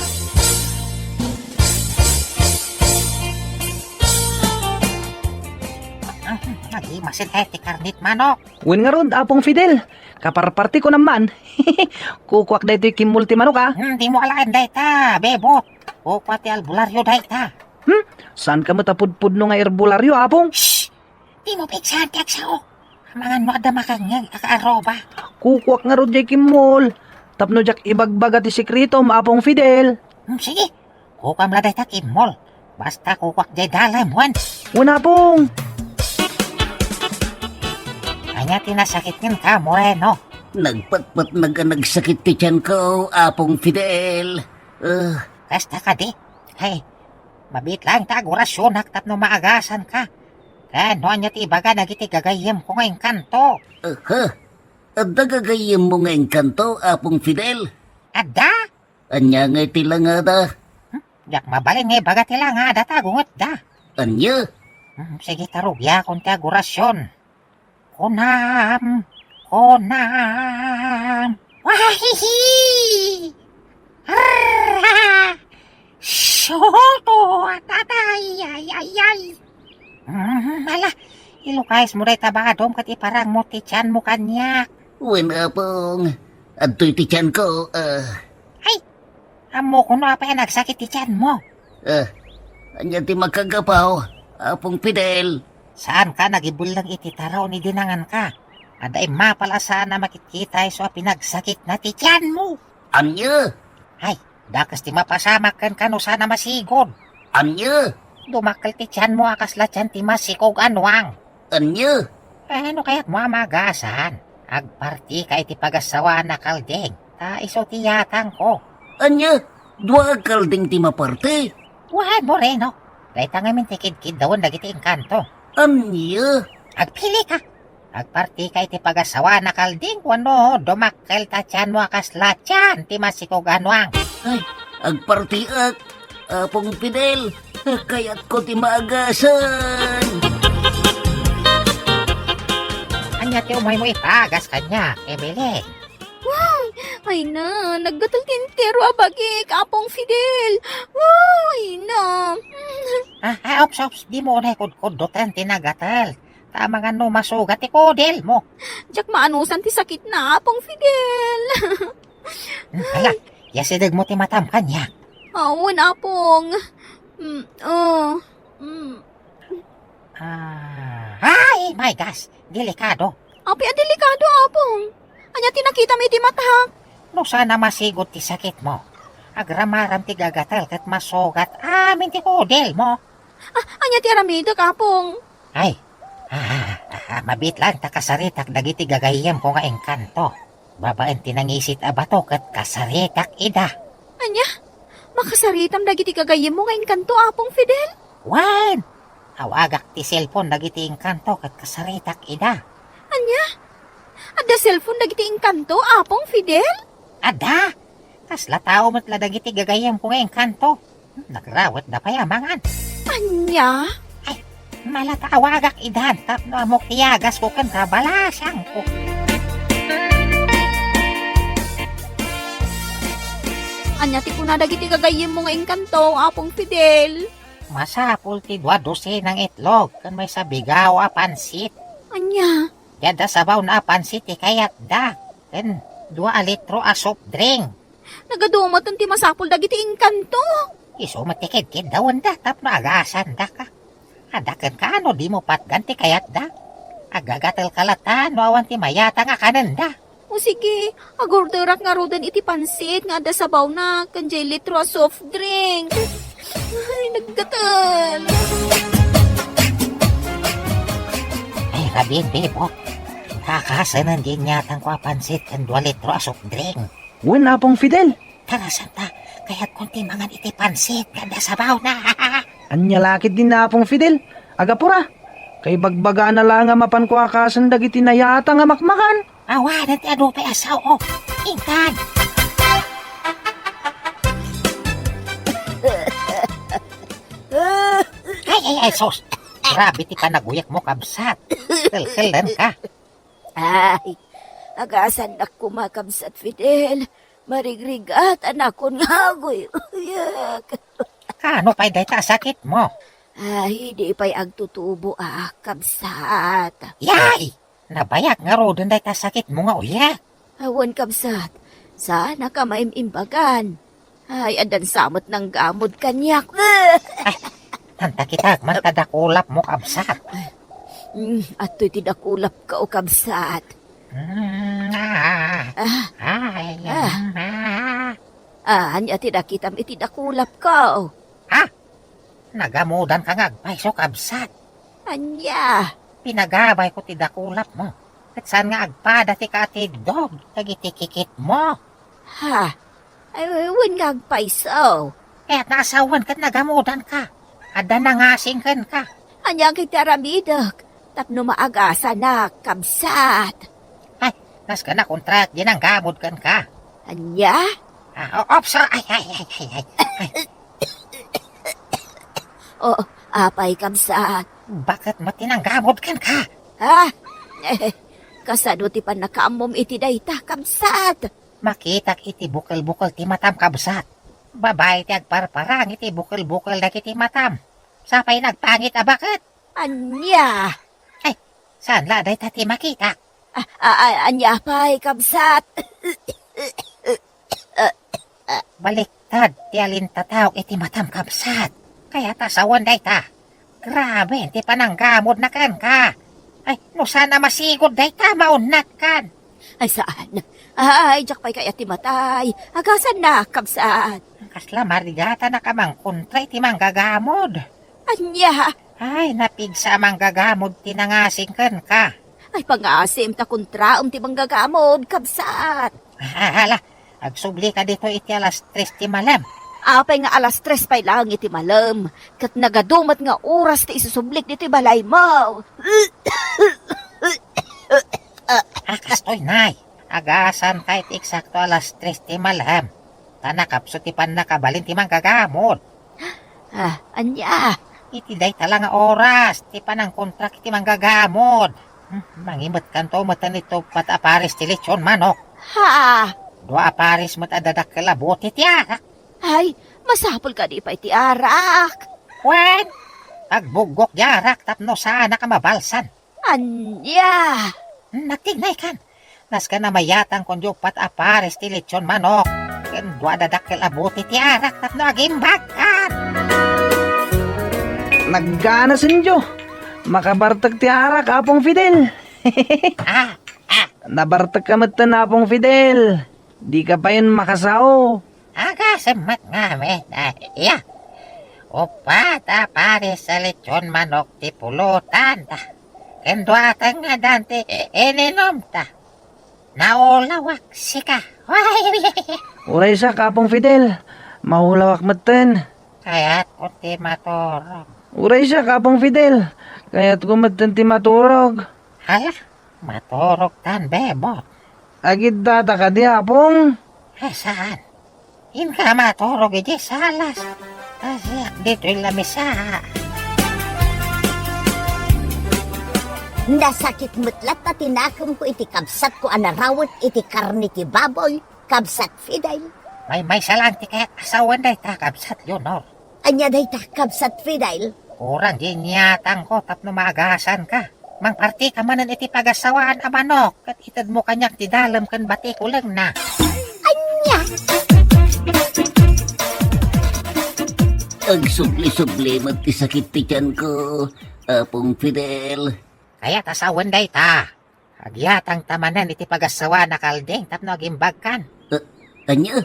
Magimasin ti karnit manok. Wen nga ron, Apong Fidel. Kaparparti ko naman. Kukwak da ito kimulti manok ah. Di mo alaan day ta, bebot. O pati albularyo day ta. Saan ka matapudpud no nga herbularyo, Apong? Shhh! Di mo piksahan ti agsao. Mga no ada makangyan akaaroba. Kukwak nga ron jay kimul. Tapno jak ibagbaga ti sekreto, Apong Fidel. Sige, kukam la day ta kimol. Basta kukwak jay dalam, wan. Wen, Apong. Kanya tinasakit ngin ka, Moreno. Nagpatpat nagsakit ti tiyan ko, Apong Fidel. Kasta ka di. Hey, mabit lang ta agurasyon haktap no maagasan ka. Kano anya ti ibaga nagiti gagayem ko ngayong kanto. At nagagayim mo nga kanto, Apong Fidel. Ada? Anya nga tilangada. Jak mabalin nga ibaga tila nga ada tagungot da. Anya? Sige tarugya kung ti agurasyon. Konam! Wahihi! Arra! Shoto! Tatay! Ay! Ala, ilukais mo rin tabadom kat iparang mo ti tiyan mo kanya. Wen, Apong. At to'y ti tiyan ko, Ay! Amo ko no apa nagsakit ti tiyan mo. anya ti makagapaw, Apong Fidel. Saan ka nagibulang iti taraw ni dinangan ka? Aday mapala sana makikita so pinagsakit na ti tiyan mo. Anya? Ay, dakas ti mapasamak kan no sana masigod. Anya? Dumakal ti tiyan mo akas la tiyan ti masikog anwang. Anya? Ano kaya't mo amagasan? Agparti ka iti pagasawa na kaldeng. Ta iso ti yatang ko. Anya? Dua kalding ti maparte. Wahan mo rin, no? Dahil tangamin ti kid-kid dawan dagiti engkanto. Anya? Agpili ka. Agparti ka iti pagasawa na kalding. Wano, dumakal ta tiyan mo akas la tiyan ti masikog anwang. Ay, agpartiak, Apong Fidel. Kaya't ko ti maagasan. Anya ti umay mo ipagas kanya, Emily. Ay na, naggatal-tintero abagi, Apong Fidel. Ay na. Ops, di mo na kudkudutan tinagatal. Tama nga no masugat ti kodel mo. Jak maanusan ti sakit na, Apong Fidel. Ala, yasidag mo ti matam kanya. Awan, Apong. Ay, my gosh, delikado. Api, delikado, Apong. Anya tinakita mo iti matahak. No sana masigot ti sakit mo. Agramaram ti gagatal kat masugat amin ti kodel mo. Anya ti aramida, Apong. Ay, mabit lang ta kasaritak dagiti gagayem ko nga engkanto. Babaen tinangisit abato kat kasaritak ida. Anya? Makasaritam dagiti kagayem mo ngayon kanto, Apong Fidel? Wan! Awagak ti cellphone dagiti engkanto kat kasaritak ida. Anya? Ada cellphone dagiti engkanto, Apong Fidel? Ada! Kasla tao matla dagiti gagayem ko nga engkanto. Nagrawat da payamangan. Anya? Malata awagak idan tap no amok tiyagas ko kan kabalasang ko. Anya ti kuna dagiti kagayem mo ngayon kanto, Apong Fidel? Masapul ti 12 ng itlog kan may sabigaw a pansit. Anya, Yada sabaw na pansit ti kayat da. Ken 2 litro a soft drink. nagadumat ti masapul dagiti inkanto. Iso matikid-kid dawan da tapno agasan da ka. Adaken ka ano di mo patganti kayat da. Agagatel kalatan no awan ti mayata nga kanan da. O sige, agorderak nga rodan iti pansit nga da sabaw na kanjay litro a soft drink. Ay, naggatal. Ay rabin bebo. Kakasanan din yatang ko pansit kan 2 litro a soft drink. Wen Apong Fidel. Karasan ta, kaya't kunti mangan iti pansit kada sabaw na. Anya lakit din na Apong Fidel. Agapura. Kay bagbaga na lang nga mapan ko akasan dagiti nayata nga makmakan. Awanan ti ano pa asaw o. Ingkan. Ay, sos. Grabe ti panaguyak mo kabsat. Kelkelan ka. Ay, agasan na kumakabsat Fidel. Marigrigat anakon nga agoy. Uyak. Kano pa'y day ta sakit mo? Ay, di pa'y agtutubo kabsat. Yay! Nabayak nga ro dun day ta sakit mo nga uyak. Awan kabsat, sana ka maimimbagan. Ay, adan samot ng gamod kanyak. Tanta kita man tadakulap mo kabsat. Ato'y tidakulap ka o kabsat. Anya tidakitam itidakulap ka o. Nagamudan ka nga agpay so kabsat. Anya, Pinagabay ko ti dakulap mo. At saan nga agpada ti katidog, tagitikikit mo. ha? Ay, wan nga agpaisaw. Kaya't naasawan ka't nagamudan ka. Ada nangasing kan ka. Anya kita ramidak. Tapno maagasa na kabsat. Ay, nas ka na kontrat, din ang gamod kan ka. Anya? Ops, ay. O, apay kabsat. Bakit matinanggamod kan ka? Ha? Kasano ti pan nakaamom iti dayta kabsat. Makitak iti bukal-bukal ti matam kabsat. Babae ti agparparang iti bukal-bukal na iti matam. Sapay nagpangit bakit? Anya? Saan laday ti makita? Anya pa'y kabsat. Baliktad ti alintataw iti matam kabsat. Kaya tasawan day ta. Grabe, ti pananggamod na kan ka. Ay, no sana masigod day ta, maunat kan. Ay saan? Ay, jak pa'y kaya ti matay. Agasan na kabsat. Kasla marigata na kamang kontra iti manggagamod. Anya? Ay, napigsa manggagamod ti nangasing kan ka. Ay, pangasim ta kontraom ti manggagamod kabsat. Hala, agsubli ka dito iti alas 3 ti malam. Apay nga alas 3 pa'y lang iti malam. Kat nagadumat nga oras ti isusublik dito balay mo. Kastoy, nay. Agasan kahit eksakto alas 3 ti malam. Tanakapso ti pan nakabalin ti manggagamod. Anya? Iti day talang oras. Ti panang kontrak ti manggagamod. Mangimot kanto matan ito pataparis ti lechon manok. Ha? 2 aparis matadadak kalabot iti arak. Ay, masapol ka di pa iti arak. Wen, pagbugok yarak tapno sana ka mabalsan. Anya? Nagtignay kan. Nas ka na mayatang kondyo pataparis ti lechon manok. Ken 2 dadak kalabot iti arak tapno agimbag kan. Naggana sinjo. Makabartag ti arak Apong Fidel. Nabartag ka matan Apong Fidel. Di ka pa yun makasao. Aga semat nga me. Iya. Upat aparis sa lechon manok ti pulutan ta. Ken 2 nga dante ininom ta. Naulawak sika. Uray sa Apong Fidel. Mahulawak matan. Kaya't kunti matorog. Uray siya Apong Fidel. Kaya't kumatan ti maturog. Hala, matorog tan bebot. Agid data ka di Apong. Saan? Inka matorog iti salas. Kasi dito'y lamisa. Nasakit mutlat na tinakam ko iti kabsat ko anarawat iti karni ti baboy. Kabsat Fidel. May salang ti kaya't asawan day ta kabsat yun, or. Anya day ta kabsat Fidel. Kurang ginyatang ko tapno magasan ka. Mang parti ka manan iti pagasawaan a manok. Kat itad mo kanyak ti dalam kan bati kulang na. Anya? Ang subli-subli magkisakit ti tiyan ko, Apong Fidel. Kaya tasawan day ta. Agyatang tamanan iti pagasawa na kaldeng tapno agimbagkan. Anya?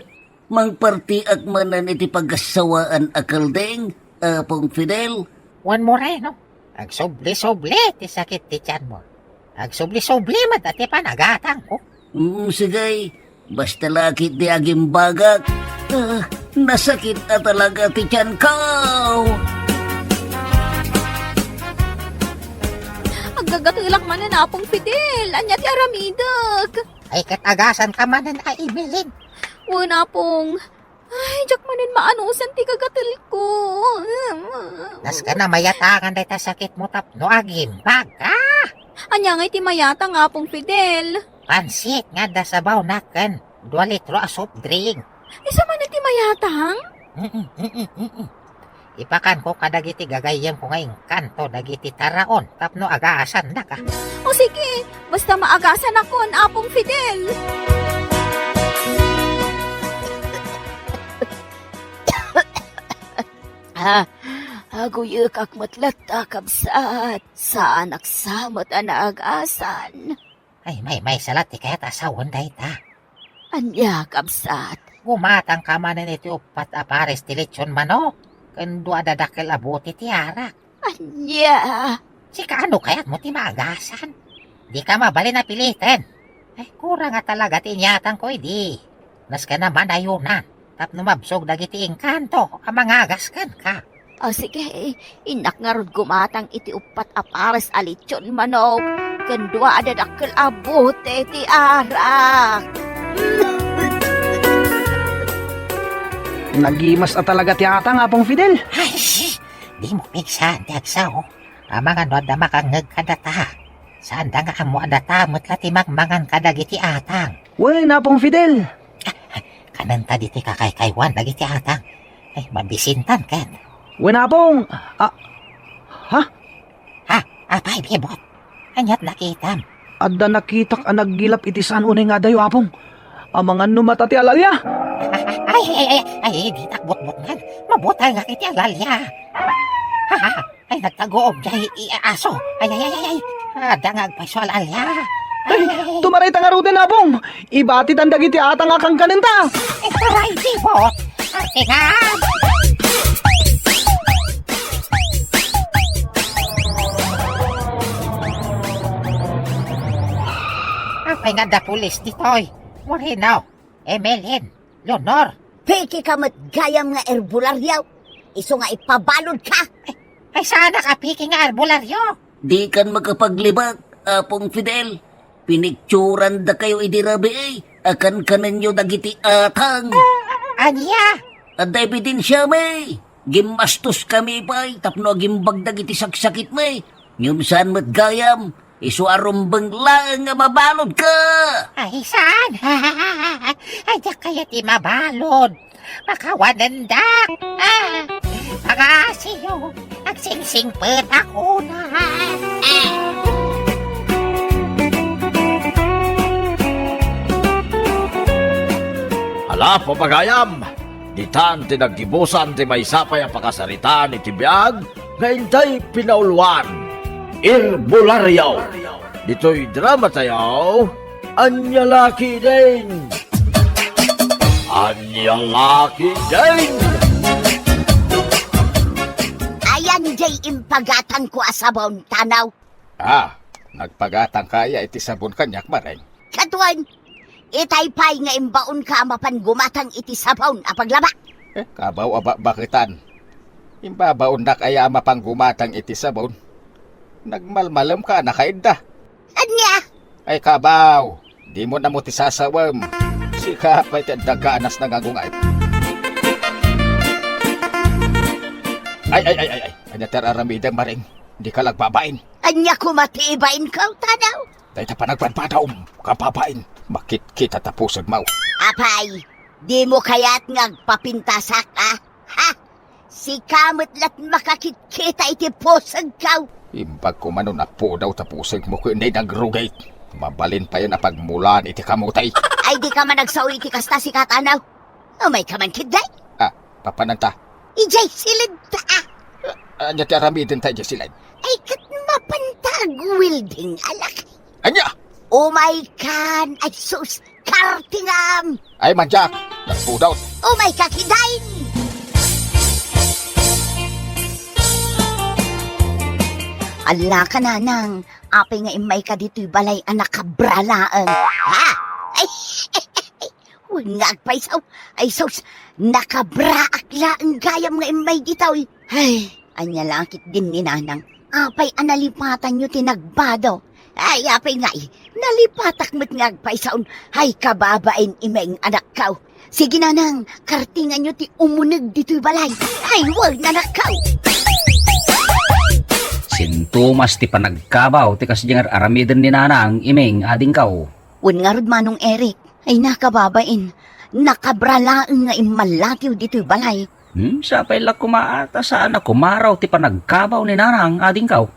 Mang parti agmanan iti pagasawaan akaldeng, Apong Fidel. Wan mo rin, no? Agsubli-subli ti sakit ti tiyan mo. Agsubli-subli mat ati panagatang ko. Sigay, basta laki di agimbagak. Nasakit na talaga ti tiyan ko. Aggagatulak man na Apong Fidel. Anya ti aramidag. Ay katagasan ka manan a imilin. Wala pong... Ay, jak manin maanusan ti kagatil ko. Nas ka na mayatangan day ta sakit mo tapno agimbag ka. Anya nga iti mayata nga Apong Fidel. Pansit nga da sabaw naken. 2 litro a soft drink. Isa man iti mayatang? Ipakan ko kadagiti gagayem ko ngayong kanto dagiti taraon tapno agaasan na ka. O sige, basta maagasan ako ang Apong Fidel. Aguyek akmatlata kabsat. Saan aksamat anaagasan? Ay may salat ti kaya tasawan day ta. Anya kabsat? Gumatang ka manan iti upat a pares ti lechon manok. Kendo adadakil abuti ti arak. Anya? Sika ano kaya't mo ti maagasan? Di ka mabali na pilitin. Ay kurang nga talaga ti inyatan ko di. Nas ka naman ayunan. Tapno mabsog dagiti engkanto. Amangagas kan ka. O sige, inak nga rod gumatang iti upat apares alityon manok. Kandwa adadakil abuti ti arak. Nagimas na talaga ti ata nga Apong Fidel. Ay, di mo pigsan ti agsaw. Amang ano da makangag kadata. Saan da nga amo adata mo't lati magmangan kadagiti atang. Wen Apong Fidel. Kananta diti kakaykaywan dagiti atang. Ay, mabisintan ken. Wen Apong. Apay, bibot. Anyat nakitam. Adda nakitak ang naggilap iti saan unay nga dayo Apong. Amangan numata ti alalya. Ay, di takbot-bot nga. Mabutay nga kiti alalya. Ay, nagtagoob jay aso. Ay. Dangag pa so alalya. Tumaray ta nga ruten Apong. Ibati tandag iti ata nga kang kanenta. Taray, bibot. Tingan. Apay nga da pulis ditoy. Moreno, Emelin, Leonor. Peki ka gayam nga erbularyaw. Iso nga ipabalod ka. Ay sana ka piki nga arbularyo. Di kan makapaglibak, Apong Fidel. Pinikturan da kayo idirabi akan kananyo dagiti atang. Anya? At ebidensya may. Gimastos kami pa'y tapno gimbag dagiti saksakit may. Nyumsan mat gayam. Isu arumbang lang nga mabalod ka. Ay saan? Ay di kaya ti mabalod. Makawananda. Pag-aasiyo. Nagsingsing pet ako na. Ala, papagayam! Ditan tinaggibusan ti may sapay ang pakasarita ni Tibiyag, ngayon tayo pinauluan. Irbularyaw! Dito'y drama tayo, Anyalaki din! Anyalaki din! Ayan jay impagatan ko asabon tanaw. Nagpagatang kaya iti sabon kanyak mareng. Katuan, itaypay nga imbaon ka mapan gumatang iti sabon apaglaba. Kabaw aba bakitan. Imbabaon na kaya mapang gumatang iti sabon. Nagmalmalam ka na kaida. Anya? Ay kabaw, di mo na mo ti sasawam. Sika pa'y tendagaanas na ngagungay. Ay. Anyater aramidang maring. Di ka lagbabain. Anya kumatiibain ka, tanaw? Dahil ta panagpanpadaom, kapapain. Makit kita tapusag mau. Apay, di mo kaya't ngagpapintasak, ah? Ha? Si kamot lat makakikita iti pusag kaw. Imbag ko man na po daw tapusig mo ko hindi nagrugay. Mabalin pa yan na pagmulan iti kamutay. Ay di ka man nagsawi ti kasta si Katanaw. Umay ka man kiday. Papananta. Ijay silid ta. Anya ti aramidin tayo silad. Ay kat mapantag wilding alak. Anya! Umay kan. Ay sus. Kartingam. Ay manjak! Nagpudaw! Umay ka kidain. Ala ka na nang. Apay nga imay ka dito'y balay anak kabralaan. Ha? Ay, huwag nga agpaisaw. Ay, sus, nakabraak laang gayam nga imay ditaw. Ay, anya langkit din ni nanang. Apay analipatan nyo tinagbado. Ay, apay nga nalipatak mo't nga agpaisaw. Ay, kababain imay anak kaw. Sige nanang, kartingan nyo ti umunag dito'y balay. Ay, huwag na nakaw. Sintomas ti panagkabaw ti kasdyang aramiden ni nanang imeng ading kao. Wan nga rod manong Eric, ay nakababain. Nakabralaan nga imalatiw dito'y balay. Sapay la kumaata saan na kumaraw ti panagkabaw ni nanang ading kao.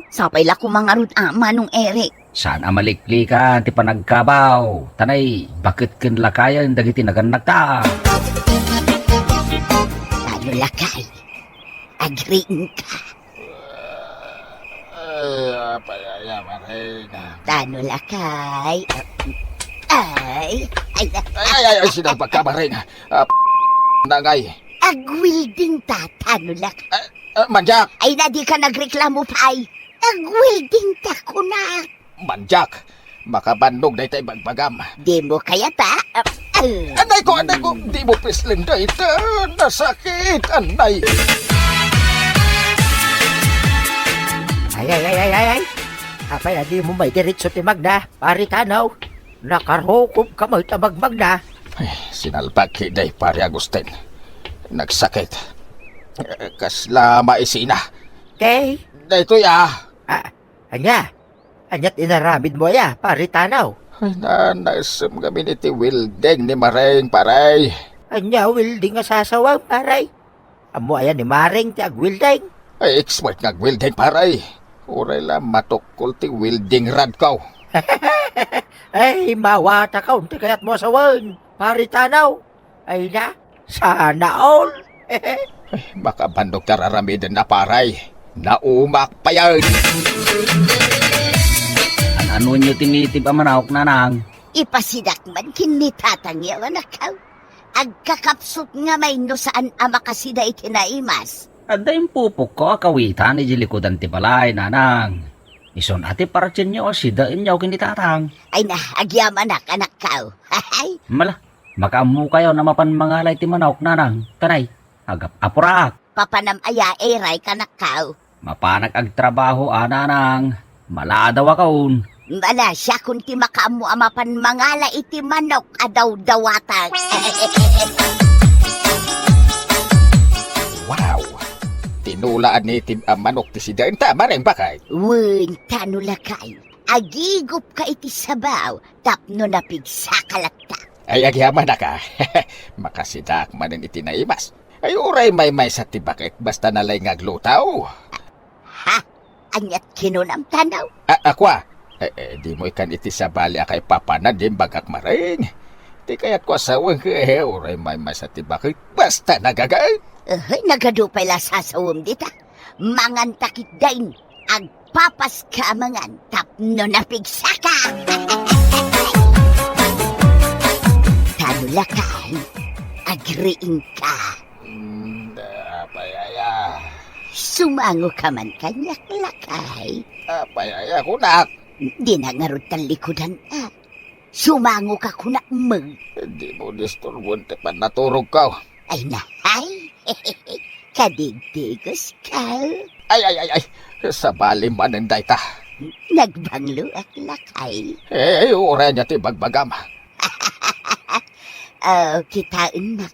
Sapay la kumangarod manong Eric. Saan amaliklikan ti panagkabaw. Tanay, bakit kin lakayan dagiti naganagta? Ano lakay? Agriin ka. Tano lakay. Ay. Ay, sinang pagkabaring. Nangay. Agwilding ta, tano lakay. Manjak! Ay na di ka nagreklamo pa ay. Agwilding ta kunak. Manjak! Makabandog na itay bagbagam. Di mo kaya ta? Anay ko! Di mo pislin na ito. Nasakit, anay. Ay. Apay na di mo may diretso ti Magda. Pari tanaw. Nakarukob ka mo itabag Magda. Ay, sinalbag kiday, pare Agustin. Nagsakit. Kasla maisina. Okay? Dito ya. Anyat inaramid mo ya, pari tanaw. Ay, nanasam kami ni ti Wilding ni Maring, paray. Anya, wilding nga sasawang, paray. Amo ayan ni Maring ti agwilding. Ay, expert nga Wilding, paray. Uray lang matukol ti Wilding rad ko. Ay, mawata ka, unti kayat mo asawan. Pari tanaw. Ay na, sana all. Ay, makabandog tararamidin na paray. Naumak pa yan. Ano nyo tinitib ang manawak nanang? Ipasidak man kinitatang yaw anak kaw. Agkakapsot nga may no saan ama kasida itinaimas. Ada yung pupok ko akawitan ni jilikodan ti balay nanang. Ison ati parachin nyo sida inyaw kinitatang. Ay na, agyam anak kaw. Hay, Mala, makamu kayo na mapanmangalay ti manawak nanang. Tanay, agap apuraak. papanam aya eray kanak kaw. Mapanag agtrabaho nanang. Maladaw akaon. Mala siya kung ti makaamu amapan mangala iti manok adaw dawatang. Wow! Tinulaan ni Tim ang manok ti sida. Tama rin bakay? Wen, tano lakay. Agigup ka iti sabaw, tapno na pigsakalatta. Ay, agyaman na ka. Makasidak manin itinaimas. Ay, uray may sa tibakit basta nalay ngaglutaw. Ha? Anyat kinunam tanaw? Akwa, di mo ikan iti sa bali kay papa na din bagak maring. Di kaya't ko asawang uray may sa tibakit basta nagagay. Nagadupay la sasawam dita. Mangan takit dain. Agpapas ka mangan. Tapno na pigsaka. Tano lakay. Agriin ka. Apayaya. Sumango ka man kanyak lakay. Apayaya kunak. Di na ngarot ang likodan Sumango ka kunak mag. Di mo disturbon te pan naturog ka. Ay nahay. Kadigdigos ka. Ay. Sa bali mananday ta. Nagbanglo at lakay. Uray niya ti bagbagam. Kitain na.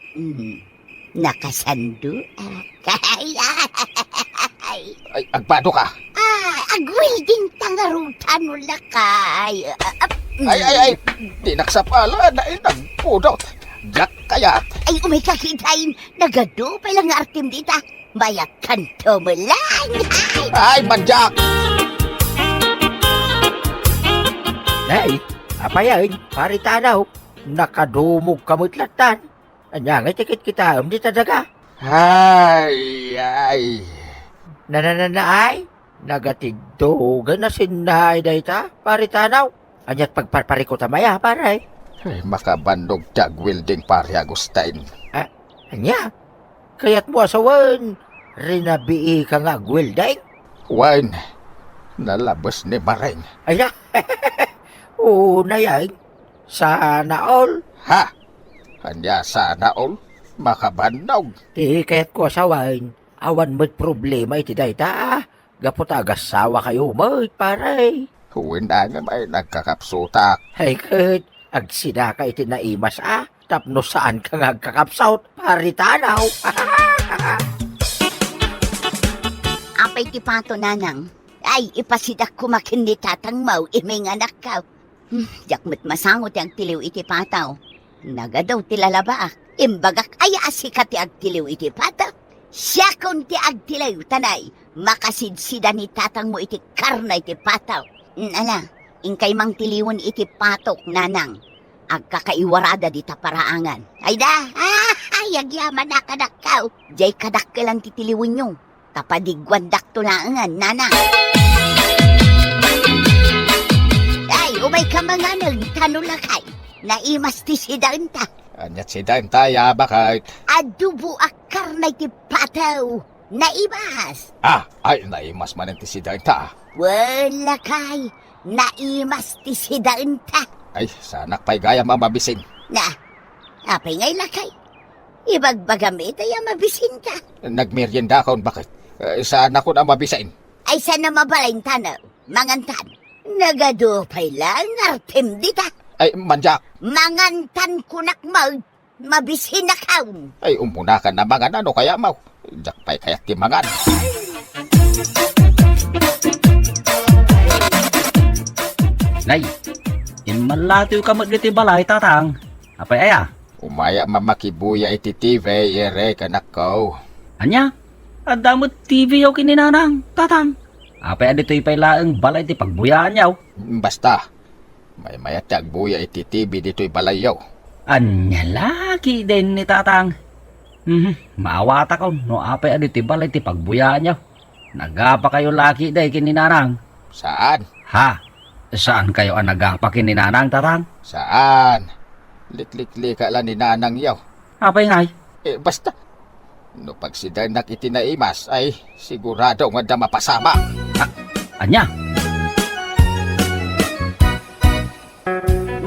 Nakasando. Ay, agbado ka. Agwilding tangarutan mo lakay. Ay. Di naksapala na inagpudot. Jack kayat. Ay, umay kakitain. Nagadupay lang nga artim dita. Mayat kanto mo lang. Ay, manjak! Nay, apayan, paritanaw. Nakadumog kamutlatan. Anya nga tikit kita, di tadaga. Ay, ay. Ay, nagatigdogan na sinay dayta, paritanaw. Anyat pagparpariko tamaya, paray. Ay, makabandog tag wielding pare Agustin. Anya, kayat mo asawan. Rinabii ka nga gwilday. Wine, nalabas ni Maring. Aya, oo na yan. Sana all. Ha? Hanya sana all makabandog. Di kayat ko asawan. Awan mo't problema iti dayta. Gapot agasawa kayo mo't paray. Huwin na nga may nagkakapsutak. Ay kat, agsida ka iti naimas Tapno saan ka nga kakapsaut, paritanaw. Apay ti pato nanang. Ay, ipasidak kumakin ni tatang mau, iming anak ka. Jakmat masangot ang tiliw iti pataw. Nagadaw ti lalabaak. Imbagak ay asikat ti agtiliw iti pataw. Siya kon ti agtiliw tanay. Makasidsida ni tatang mo iti karna iti pataw. Nala, ingkay mang tiliwan iti patok nanang. Agkakaiwarada di taparaangan. Ay da, ay agyaman na kadakaw. Jay kadakalang titiliwan nyo. Tapadigwan daktulangan, nana. Ay, umay ka mga nagtanulakay. Naimas ti si Danta. Anyat si Danta, bakit? Adubo akar na ti pataw. Naimas. Ay, naimas man ang si Danta. Wala kay. Naimas ti si Danta. Ay, sanak pa'y gaya mamabisin. Na, apay ngay lakay. Ibagbagamit ay mabisin ka. Nagmerienda akon, bakit? Saan ako na mabisain? Ay sana mabalain tanaw, mangantan. Nagadupay lang, artem dita. Ay, manjak. Mangantan kunak mag, mabisin na kaun. Ay, umuna ka na mangan, ano kaya mau? Jak pa'y kayak timangan. Nay, inmalatiw ka magiti balay, tatang. Apay aya? Umaya mamakibuya iti TV, ere kanak ko. Anya? Adamot TV yaw kininanang, tatang. Apay adito'y pailaang balay ti pagbuyaan yaw. Basta, may mayat agbuya iti TV dito'y balayaw. Anya lagi din ni tatang. Maawata ko, no apay adito'y balay ti pagbuyaan yaw. Nagapa kayo laki day kininanang. Saan? Ha? Saan kayo ang nagapa kininanang, tatang? Saan? Liklikli ka lang ni nanang yaw. Apay ngay? Basta, no pag si Danak itinaimas, ay sigurado nga mapasama. Anya?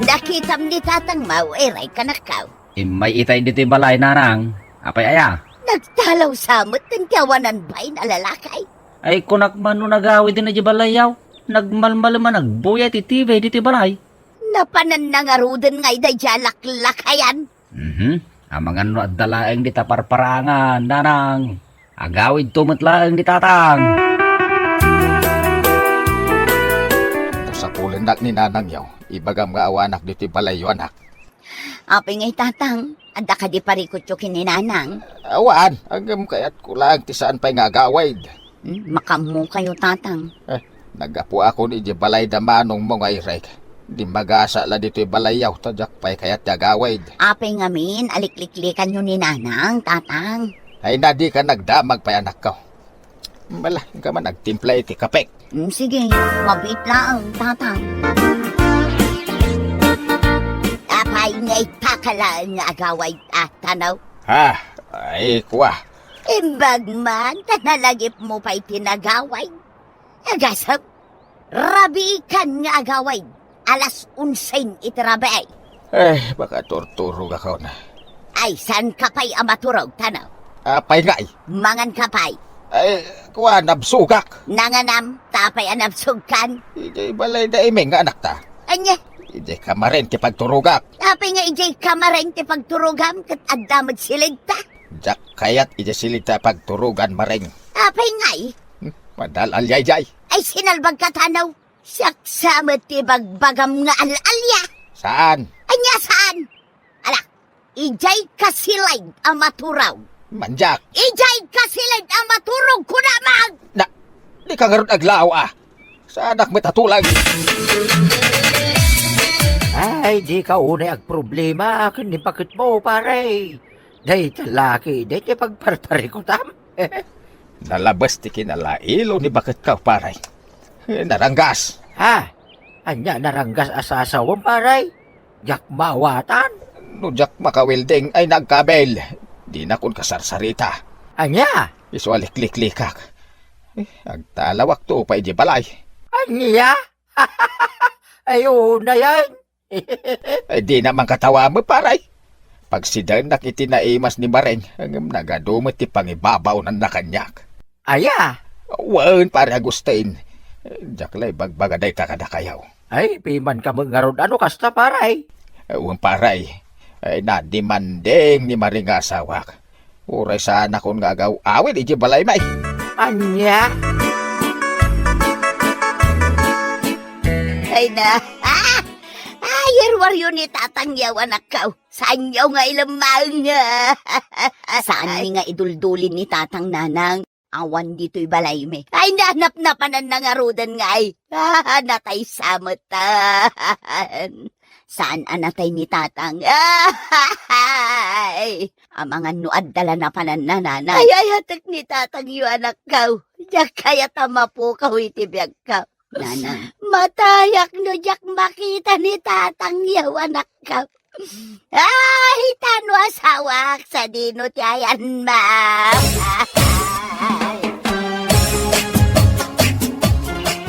Nakitam ni tatang mau, eray kanakaw. May itay dito'y balay, nanang. Apay aya? Nagtalaw samot ng kawanan ba'y na lalakay. Ay kunak man no nagawid din na di balay yaw. Nagmalmal man nagbuya ti TV dito'y balay. Napanan na nga ruden ngay da jalak-lakayan. Amangan no at dalaeng di taparparangan, nanang. Agawid tumatlaeng di tatang. Ito sa pulindak ni nanang yaw, ibagam nga awanak dito'y balayo anak. Apay ngay tatang, anda ka di parikot yung kininanang. Awaan, agam kayat kulang ti saan pa'y nga agawid. Makamu kayo tatang. Nagapu ako ni di balay da manong mga irek. Di magasa la dito'y balayaw, tadyak pa'y kayat agawid. Apay ngamin, alikliklikan nyo ni nanang, tatang. Ay na di ka nagdamag pa'y anak ko. Mala, ka man nagtimpla iti kapek. Sige, mabit lang, tatang. Apay ngay pakala nga agaway tanaw. Ha, ay kuwa. Imbag man, tanalagip mo pa'y tinagaway. Agasap, rabi kan nga agaway. Alas 11 itirabay. Baka torturog ako na. Ay, san kapay amaturog, tanaw? Apay nga Mangan kapay. Ay, kuwa, nabsugak. Nanganam, tapay anabsugkan. Ijay balay da imeng nga anak ta. Anya, Ijay kamarin ti pagturugak. tapay nga ijay kamareng ti pagturugam kat adamad siligta. Jak kayat ijay silita pagturugan maring. Tapay nga'y, Madal alyay-jay. ay sinalbag ka tanaw. Saksamat ti bagbagam nga alalya. Saan? Anya saan? Ala, ijay kasilay amaturaw. Manjak. Ijay kasilay maturog ko na, mag! Di ka nga ron aglaw Sa anak may tatulag. Ay, di ka unay ag problema. Kundi bakit mo, pare? Day talaki, day pagparpare ko tam. Nalabas ti kinalailo ni bakit ka, paray. Naranggas. Ha? Anya naranggas asasawang, pare? Jak mawatan? Nujak makawilding ay nagkabel. Di na kun kasarsarita. Anya? Iso alikliklikak. Agtalawak to pa iji balay. Anya? Ayun na yan. Ay di naman katawa mo, paray. Pag sidan nakitinaimas ni Mareng, ang nagadumot ti pangibabaw ng nakanyak. Aya? Wan, pare Agustin. Jaklay bagbagaday kakadakayaw. Ay, piman ka mangarod ano kasta, paray? Wan, paray. Ay nadimandeng ni Mareng nga asawak. Uray sana kung gagaw awit iji balay may. Anya? Ay na, ayerwaryo ni tatangyaw anak ka. Saan yaw nga ilamang nga? Saan ni nga iduldulin ni tatang nanang? Awan dito'y balay me. Ay, nanap-napanan na nga rodan nga ay. Natay samatan. Saan anatay ni tatang? Ay, ang mga nuad dala na panan na nanay. Ay, hatak ni tatang yu anak ka. Diyak kaya tama po ka itibiyag ka. Nanang. Matayak no jak makita ni tatang yaw anak ka. Ay, tano asawak sa dino tiyayan ma.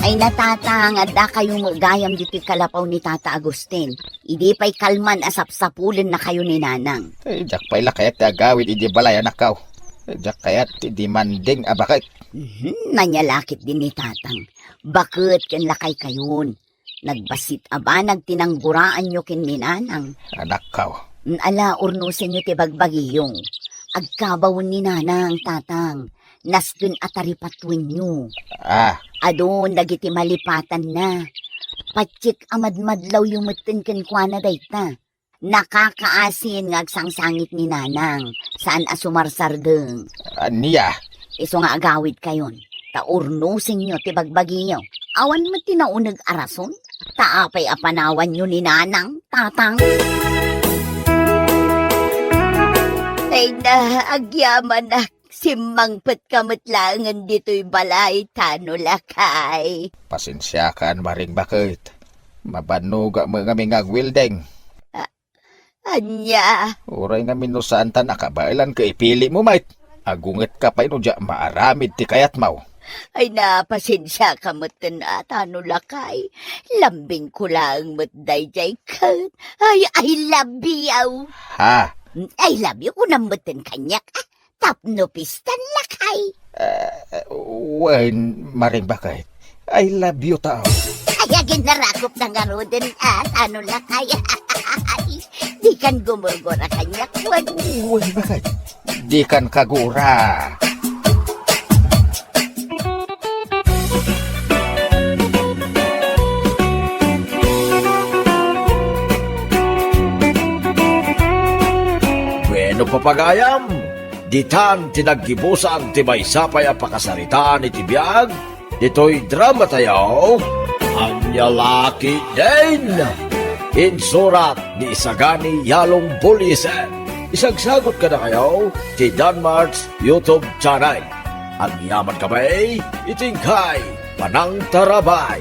Ay natatang, adda kayong magayam dito kalapaw ni Tata Agustin. Idi pa'y kalman asap-sapulin na kayo ni Nanang. Ay, jak pa'y lakayat agawid iji balay anak ka. Jak kayat di manding abakit. Nanyalakit din ni Tatang. Bakit kan lakay kayon? Nagbasit aba, nagtinangguraan nyo kin ni Nanang. Anak ka. Ala, urnusin nyo ti bagbagiyong. Agkabawon ni Nanang, Tatang. Nasdun ataripatwin nyo. Adon, dagiti malipatan na. Patsik amadmadlaw yung mutin kenkwana dayta. Nakakaasin nga agsangsangit ni Nanang. Saan asumarsardeng. Aniya? Iso nga agawid kayon. Taurnusin nyo ti bagbagiyo. Awan mo tinaunag arason. Taapay apanawan nyo ni Nanang, Tatang. Ay na, agyaman na. Simangpet kamatlangan dito'y balay, tano lakay. Pasensya ka, Maring bakit. Mabanuga mo nga ming agwildeng. Anya? Uray nga minusaan ta nakabailan ka ipili mo, mate. Agunget ka pa ino dya maaramid ti kayat mau. Ay napasensya ka matan tano lakay. Lambing ko lang matday jay kat. Ay, I love you. Ha? I love you ko nang matan kanyak. Tapno pistan lakay. Wen, Maring bakit. I love you tao. Ay, agin narakop ng arodin ano lakay. Di kan gumurgura kanyak. Wen, bakit? Di kan kagura. Bueno papagayam, ditan tinaggibusan ti maysapay a pakasaritaan iti biag, dito'y drama tayo, Anyalaki din! Insurat ni Isagani Yalong Bulisen. Isagsagot ka na kayo ti Danmarks YouTube channel. Ang yaman kamay, itingkay, Panang Tarabay.